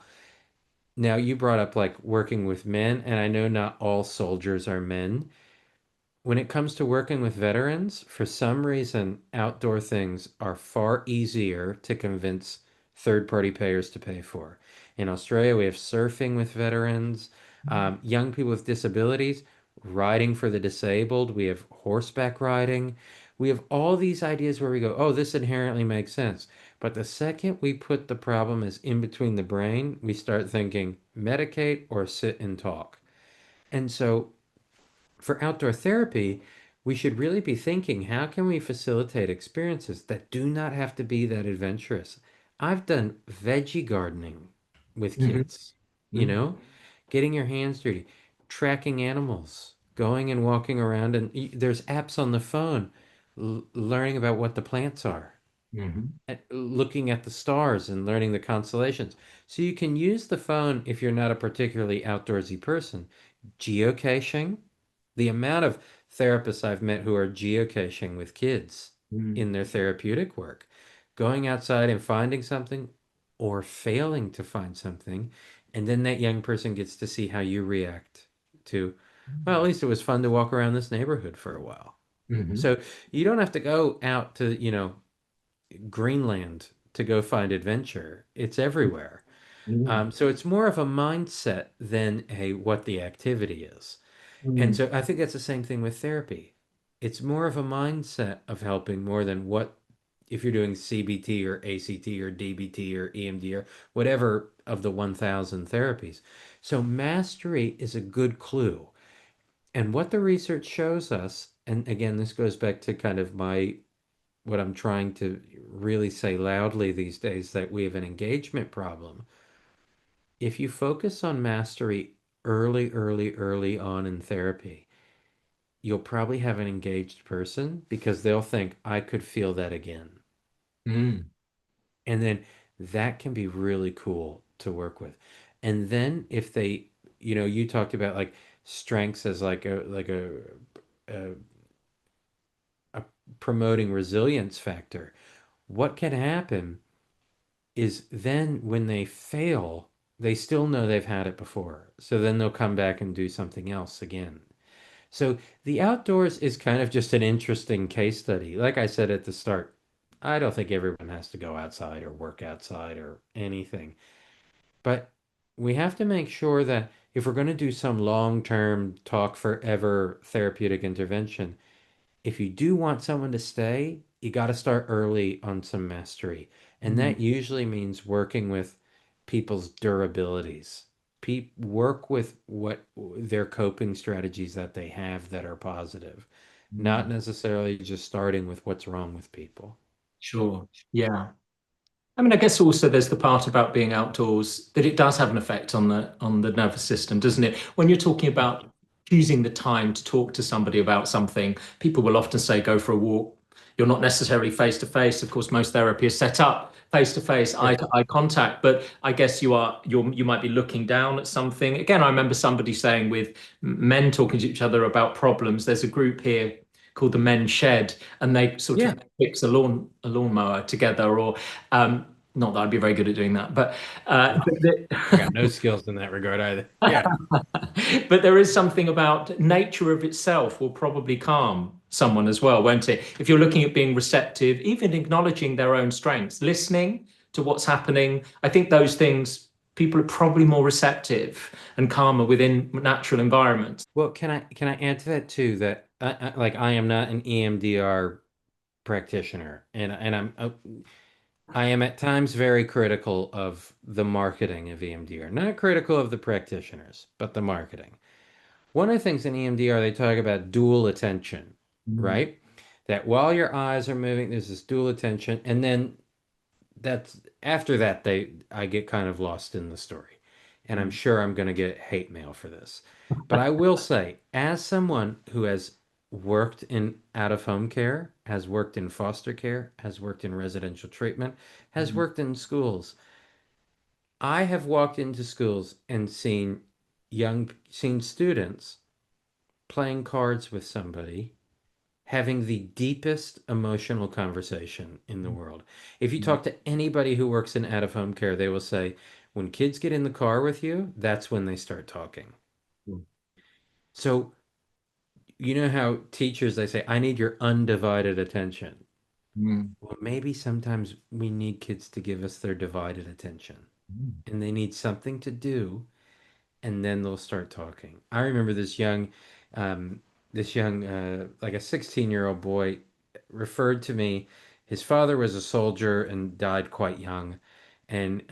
Now, you brought up like working with men, and I know not all soldiers are men. When it comes to working with veterans, for some reason, outdoor things are far easier to convince third-party payers to pay for. In Australia, we have surfing with veterans, young people with disabilities, riding for the disabled. We have horseback riding. We have all these ideas where we go, oh, this inherently makes sense. But the second we put the problem as in between the brain, we start thinking medicate or sit and talk. And so for outdoor therapy, we should really be thinking, how can we facilitate experiences that do not have to be that adventurous? I've done veggie gardening with Mhm. kids, you Mm. know, getting your hands dirty, tracking animals, going and walking around, and there's apps on the phone, learning about what the plants are, Mhm. looking at the stars and learning the constellations. So you can use the phone if you're not a particularly outdoorsy person. Geocaching, the amount of therapists I've met who are geocaching with kids Mm. in their therapeutic work, going outside and finding something or failing to find something, and then that young person gets to see how you react to, well, at least it was fun to walk around this neighborhood for a while. Mhm. So you don't have to go out to, Greenland to go find adventure. It's everywhere. Mm. So it's more of a mindset than a what the activity is. And Mm. so I think that's the same thing with therapy. It's more of a mindset of helping more than what if you're doing CBT or ACT or DBT or EMD or whatever of the 1,000 therapies. So mastery is a good clue. And what the research shows us, and again, this goes back to kind of what I'm trying to really say loudly these days, that we have an engagement problem. If you focus on mastery early on in therapy, you'll probably have an engaged person because they'll think, I could feel that again. Mm. And then that can be really cool to work with. And then if they you talked about like strengths as a, a promoting resilience factor. What can happen is then when they fail, they still know they've had it before. So then they'll come back and do something else again. So the outdoors is kind of just an interesting case study. Like I said at the start, I don't think everyone has to go outside or work outside or anything. But we have to make sure that if we're going to do some long-term talk forever therapeutic intervention, if you do want someone to stay, you got to start early on some mastery. And Mm, that usually means working with people's durabilities. Work with what their coping strategies that they have that are positive, not mm. necessarily just starting with what's wrong with people. Sure. Yeah. I mean, I guess also there's the part about being outdoors that it does have an effect on the nervous system, doesn't it? When you're talking about choosing the time to talk to somebody about something, people will often say go for a walk. You're not necessarily face to face. Of course, most therapy is set up face to face, eye Sure. to eye contact. But I guess you might be looking down at something. Again, I remember somebody saying with men talking to each other about problems. There's a group here called the Men Shed, and they sort of Yeah. fix a lawnmower together, or not that I'd be very good at doing that, but uh, I got no skills in that regard either. Yeah. but there is something about nature of itself will probably calm someone as well, won't it? If you're looking at being receptive, even acknowledging their own strengths, listening to what's happening, I think those things people are probably more receptive and calmer within natural environments. Well, can I add to that too that like I am not an EMDR practitioner and I am at times very critical of the marketing of EMDR. Not critical of the practitioners, but the marketing. One of the things in EMDR they talk about dual attention, Mm, right? That while your eyes are moving, there's this dual attention, and then that's after that I get kind of lost in the story. And I'm mm, sure I'm going to get hate mail for this. But I will say, as someone who has worked in out of home care, has worked in foster care, has worked in residential treatment, has mm, worked in schools, I have walked into schools and seen students playing cards with somebody having the deepest emotional conversation in the world. If you mm, talk to anybody who works in out of home care, they will say, when kids get in the car with you, that's when they start talking. mm, So, you know how teachers, they say, I need your undivided attention. mm, Well, maybe sometimes we need kids to give us their divided attention mm, and they need something to do and then they'll start talking. I remember um, this young, like a 16-year-old boy referred to me. His father was a soldier and died quite young. And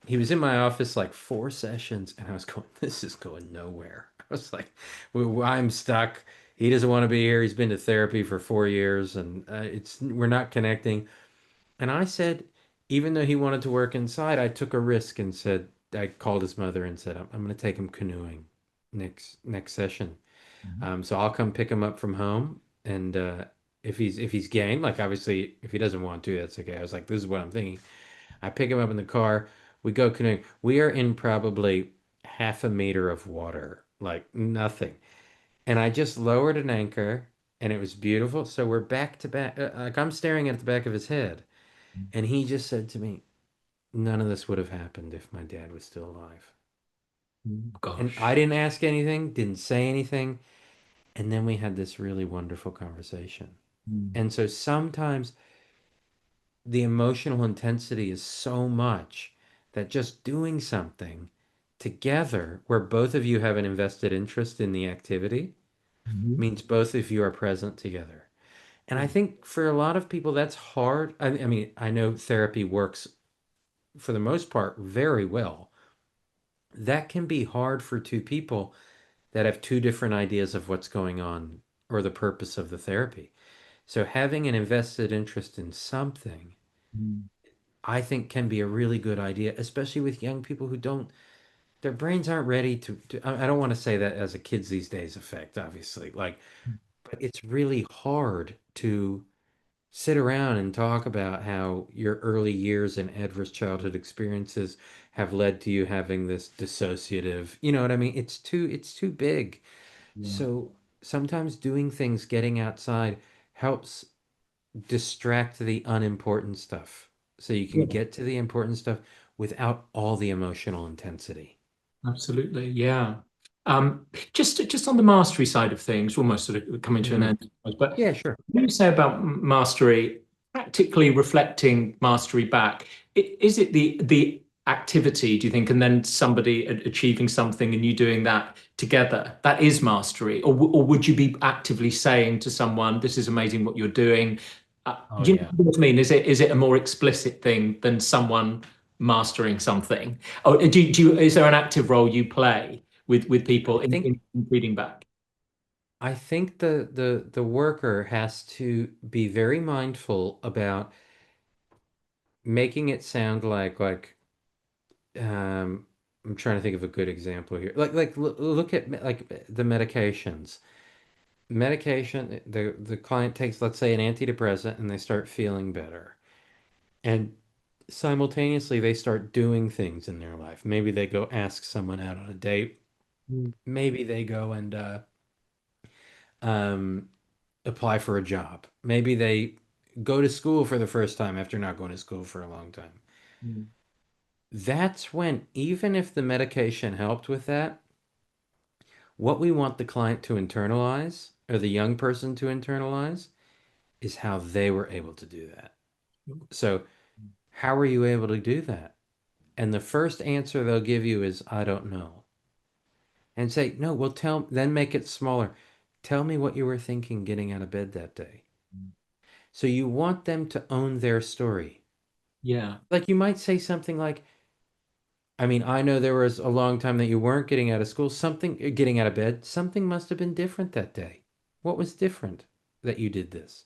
he was in my office like 4 sessions, and I was going, this is going nowhere. I was like, I'm stuck. He doesn't want to be here. He's been to therapy for 4 years, and we're not connecting. And I said, even though he wanted to work inside, I took a risk and said, I called his mother and said, I'm going to take him canoeing next session. mm, So I'll come pick him up from home, and if he's game, like obviously if he doesn't want to, that's okay. I was like, this is what I'm thinking. I pick him up in the car. We go canoeing. We are in probably half a meter of water, like nothing. And I just lowered an anchor, and it was beautiful. So we're back to back. Like I'm staring at the back of his head. And he just said to me, none of this would have happened if my dad was still alive. mm. And I Gosh. didn't ask anything, didn't say anything. And then we had this really wonderful conversation. Mm, And so sometimes the emotional intensity is so much that just doing something together where both of you have an invested interest in the activity mhm, means both of you are present together. And I think for a lot of people, that's hard. I mean, I know therapy works for the most part very well. That can be hard for two people that have two different ideas of what's going on or the purpose of the therapy. So having an invested interest in something, mm, I think can be a really good idea, especially with young people who don't, their brains aren't ready I don't want to say that as a kids these days effect, obviously, like, but it's really hard to sit around and talk about how your early years and adverse childhood experiences have led to you having this dissociative, you know what I mean? It's too big. Yeah. So sometimes doing things, getting outside helps distract the unimportant stuff. So you can Yeah. get to the important stuff without all the emotional intensity. Absolutely, yeah. Just on the mastery side of things, almost sort of coming to an Hmm. end, but Yeah, sure. what do you say about mastery, practically reflecting mastery back? Is it the activity, do you think, and then somebody achieving something and you doing that together? That is mastery, or would you be actively saying to someone, "This is amazing what you're doing"? Oh Do you know yeah. what I mean? Is it a more explicit thing than someone mastering something? Oh, is there an active role you play with I people in, think in reading back? I think the worker has to be very mindful about making it sound like um I'm trying to think of a good example here. Look at like the medications. Medication, the client takes, let's say, an antidepressant and they start feeling better. And simultaneously they start doing things in their life. Maybe they go ask someone out on a date. Mm, Maybe they go and um apply for a job. Maybe they go to school for the first time after not going to school for a long time. mm, That's when, even if the medication helped with that, what we want the client to internalize, or the young person to internalize, is how they were able to do that. So, how are you able to do that? And the first answer they'll give you is, I don't know. And say, no, well, then make it smaller. Tell me what you were thinking getting out of bed that day. So you want them to own their story. yeah, Like you might say something like, I mean, I know there was a long time that you weren't getting out of school, getting out of bed. Something must have been different that day. What was different that you did this?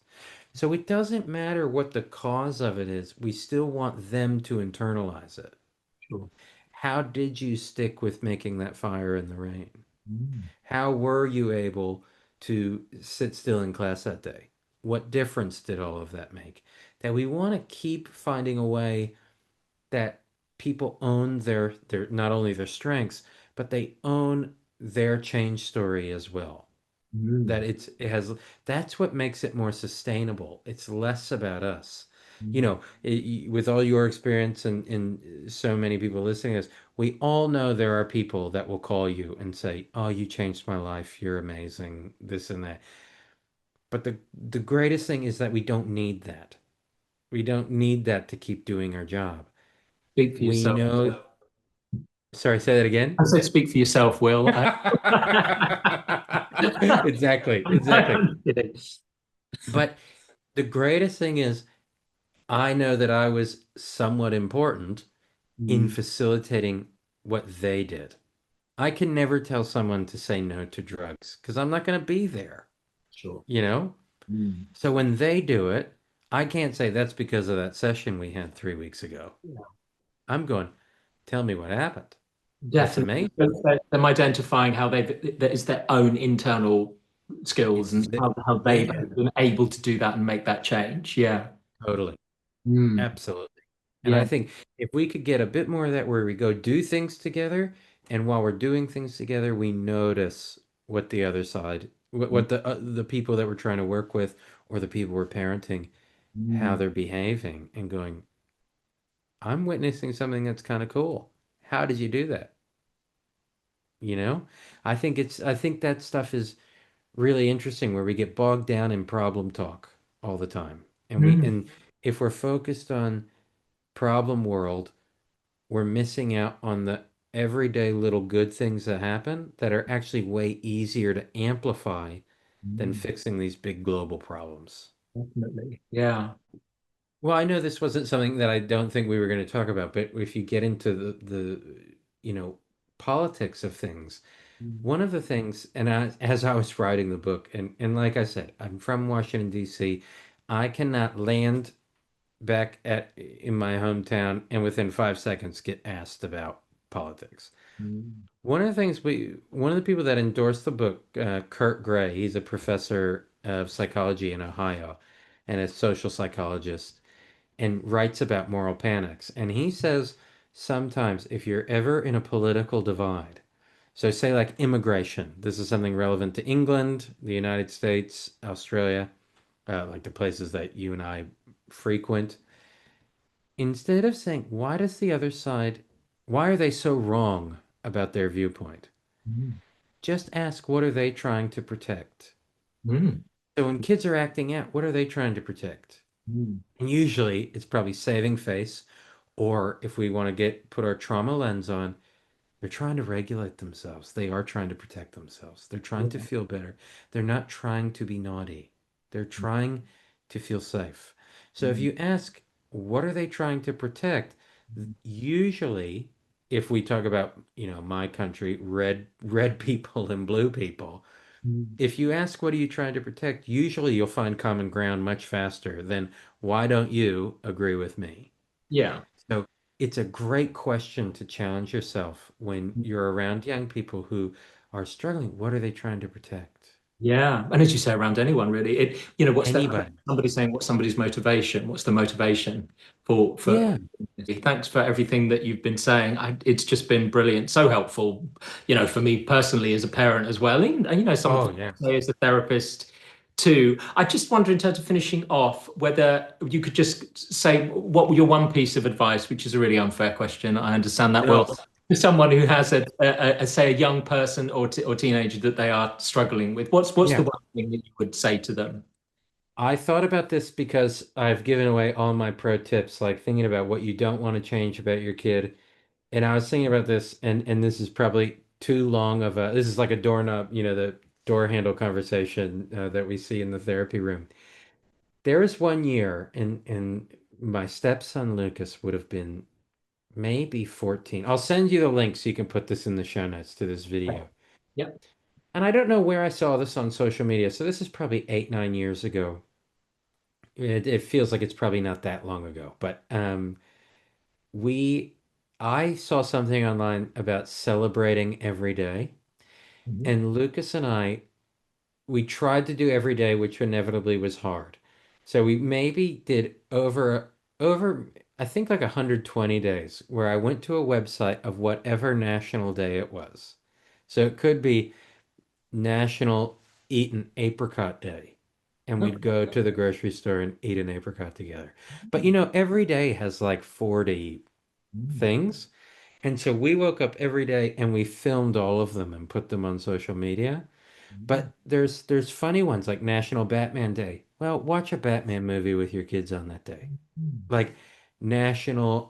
So it doesn't matter what the cause of it is, we still want them to internalize it. sure. How did you stick with making that fire in the rain? Mm, How were you able to sit still in class that day? What difference did all of that make? That we want to keep finding a way that people own their not only their strengths, but they own their change story as well. mm, That it has, that's what makes it more sustainable. It's less about us. You mm. know, with all your experience and so many people listening to this, we all know there are people that will call you and say, "Oh, you changed my life. You're amazing. This and that." But the greatest thing is that we don't need that. We don't need that to keep doing our job. Speak for We yourself. know. Sorry, say that again. I said speak for yourself, Will. Exactly, exactly. I'm kidding. But the greatest thing is, I know that I was somewhat important in Mm, facilitating what they did. I can never tell someone to say no to drugs because I'm not going to be there, sure. you know? Mm. So when they do it, I can't say that's because of that session we had 3 weeks ago. Yeah, I'm going, tell me what happened. It's definitely. amazing. Them identifying how that is their own internal skills It's and how they've there. been able to do that and make that change. Yeah. Totally. Mm, Absolutely. And I yeah. think if we could get a bit more of that where we go do things together, and while we're doing things together, we notice what the other side, what the people that we're trying to work with or the people we're parenting, how Mm. they're behaving and going, I'm witnessing something that's kind of cool. How did you do that? You know? I think that stuff is really interesting where we get bogged down in problem talk all the time. Mm. And if we're focused on problem world, we're missing out on the everyday little good things that happen that are actually way easier to amplify than Mm. fixing these big global problems. Definitely. Yeah. Well, I know this wasn't something that I don't think we were going to talk about, but if you get into you know, politics of things, Mm. one of the things, and as I was writing the book, and like I said, I'm from Washington, D.C. I cannot land back at in my hometown and within 5 seconds get asked about politics. Mm. One of the people that endorsed the book, Kurt Gray, he's a professor of psychology in Ohio and a social psychologist and writes about moral panics. And he says sometimes if you're ever in a political divide, so say like immigration, this is something relevant to England, the United States, Australia, like the places that you and I frequent. Instead of saying, why does the other side, why are they so wrong about their viewpoint? Mm. Just ask, what are they trying to protect? Mm. So when kids are acting out, what are they trying to protect? Mm. And usually it's probably saving face, or if we want to get put our trauma lens on, they're trying to regulate themselves. They are trying to protect themselves. They're trying to Yeah. feel better. They're not trying to be naughty. They're trying to feel safe. So if Mm. you ask, what are they trying to protect? Usually, if we talk about, my country, red people and blue people, Mm. if you ask, what are you trying to protect? Usually you'll find common ground much faster than, why don't you agree with me? Yeah. So it's a great question to challenge yourself when you're around young people who are struggling. What are they trying to protect? Yeah, and as you say, around anyone really, what's that? Anybody. Somebody saying what's somebody's motivation? What's the motivation for? Yeah. Thanks for everything that you've been saying. It's just been brilliant, so helpful. For me personally as a parent as well, and some of Oh, the yes. say as a therapist too. I just wonder, in terms of finishing off, whether you could just say what were your one piece of advice, which is a really unfair question. I understand that well No, to someone who has say a young person or teenager that they are struggling with, what's the yeah. one thing that you would say to them? I thought about this because I've given away all my pro tips, like thinking about what you don't want to change about your kid. And I was thinking about this, and this is probably too long of a, this is like a doorknob, the door handle conversation that we see in the therapy room. There was one year, and my stepson Lucas would have been maybe 14. I'll send you the link so you can put this in the show notes to this video. Yep. And I don't know where I saw this on social media. So this is probably 8, 9 years ago. It feels like it's probably not that long ago, but we, I saw something online about celebrating every day. Mhm. And Lucas and I, we tried to do every day, which inevitably was hard. So we maybe did over I think like 120 days where I went to a website of whatever national day it was. So it could be National Eat an Apricot Day. And we'd Okay. go to the grocery store and eat an apricot together. But every day has like 40 Mm. things. And so we woke up every day and we filmed all of them and put them on social media. Mm. But there's funny ones like National Batman Day. Well, watch a Batman movie with your kids on that day. Mm. Like National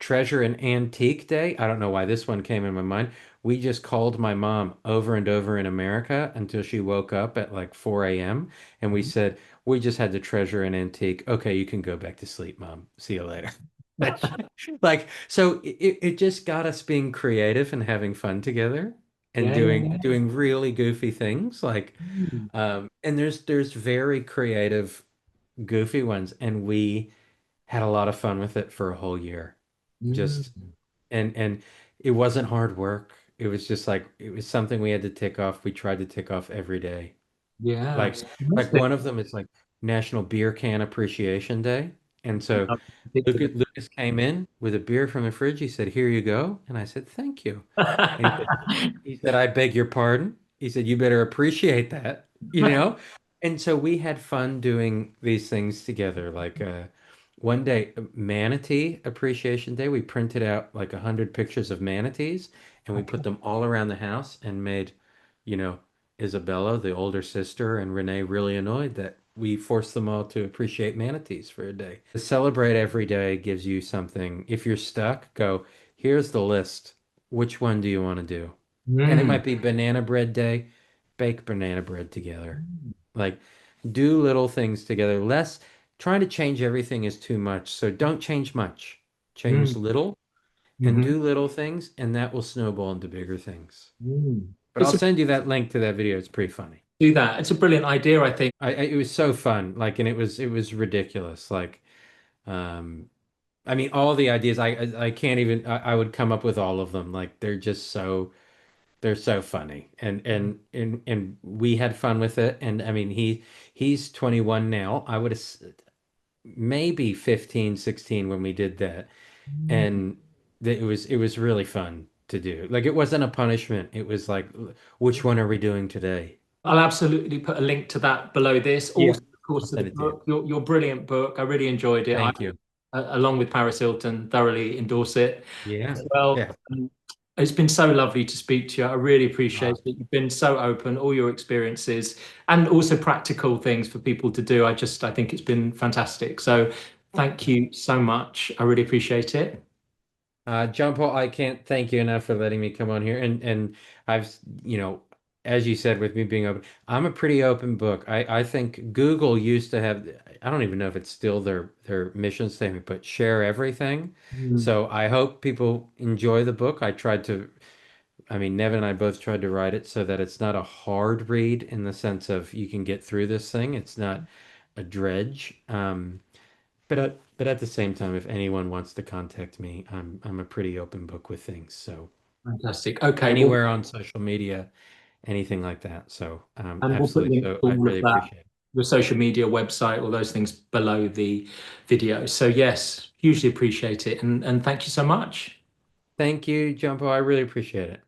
Treasure and Antique Day. I don't know why this one came in my mind. We just called my mom over and over in America until she woke up at like 4 a.m. and we Mm. said, we just had to treasure an antique. Okay, you can go back to sleep, mom. See you later. Like, so it just got us being creative and having fun together and Yeah, yeah, yeah. doing really goofy things. Like, Mm. and there's very creative, goofy ones, and we had a lot of fun with it for a whole year. Mm. Just and it wasn't hard work. It was just like it was something we had to tick off. We tried to tick off every day. Yeah, Like one of them is like National Beer Can Appreciation Day. And so Lucas came in with a beer from the fridge. He said, "Here you go." And I said, "Thank you." And he said, "I beg your pardon." He said, "You better appreciate that, you know?" And so we had fun doing these things together. Like one day, Manatee Appreciation Day, we printed out like 100 pictures of manatees and we put them all around the house and made, you know, Isabella, the older sister, and Renee really annoyed that we forced them all to appreciate manatees for a day. To celebrate every day gives you something. If you're stuck, go, here's the list. Which one do you want to do? And it Mm. might be banana bread day. Bake banana bread together. Like do little things together. Less trying to change everything is too much. So don't change much. Change Mm. little and Mhm. do little things, and that will snowball into bigger things. Mm. But I'll It's a send you that link to that video. It's pretty funny. do that. It's a brilliant idea, I think. It was so fun. Like, and it was ridiculous. Like, um, I mean, all the ideas I can't even I would come up with all of them. Like, they're so funny, and we had fun with it. And I mean, he's 21 now. I would have maybe 15, 16 when we did that. and it was really fun to do. Like it wasn't a punishment. It was like, which one are we doing today? I'll absolutely put a link to that below this. Yeah, Also, of course, I'll to the send it to you. book, your brilliant book. I really enjoyed it. Thank you. Along with Paris Hilton, thoroughly endorse it Yeah, as well. yeah. It's been so lovely to speak to you. I really appreciate Uh, it. You've been so open, all your experiences, and also practical things for people to do. I think it's been fantastic. So thank you so much. I really appreciate it. John Paul, I can't thank you enough for letting me come on here. And I've, you know, as you said, with me being open, I'm a pretty open book. I think Google used to have, I don't even know if it's still their mission statement, but share everything. Mm, So I hope people enjoy the book. I mean, Nevin and I both tried to write it so that it's not a hard read in the sense of you can get through this thing. It's not a dredge. But at the same time, if anyone wants to contact me, I'm a pretty open book with things. So fantastic. Okay, well, anywhere on social media, anything like that. So and we'll put absolutely. links So to I all of really that, appreciate it. your social media website, all those things below the video. So yes, hugely appreciate it, and thank you so much. Thank you, Jumbo. I really appreciate it.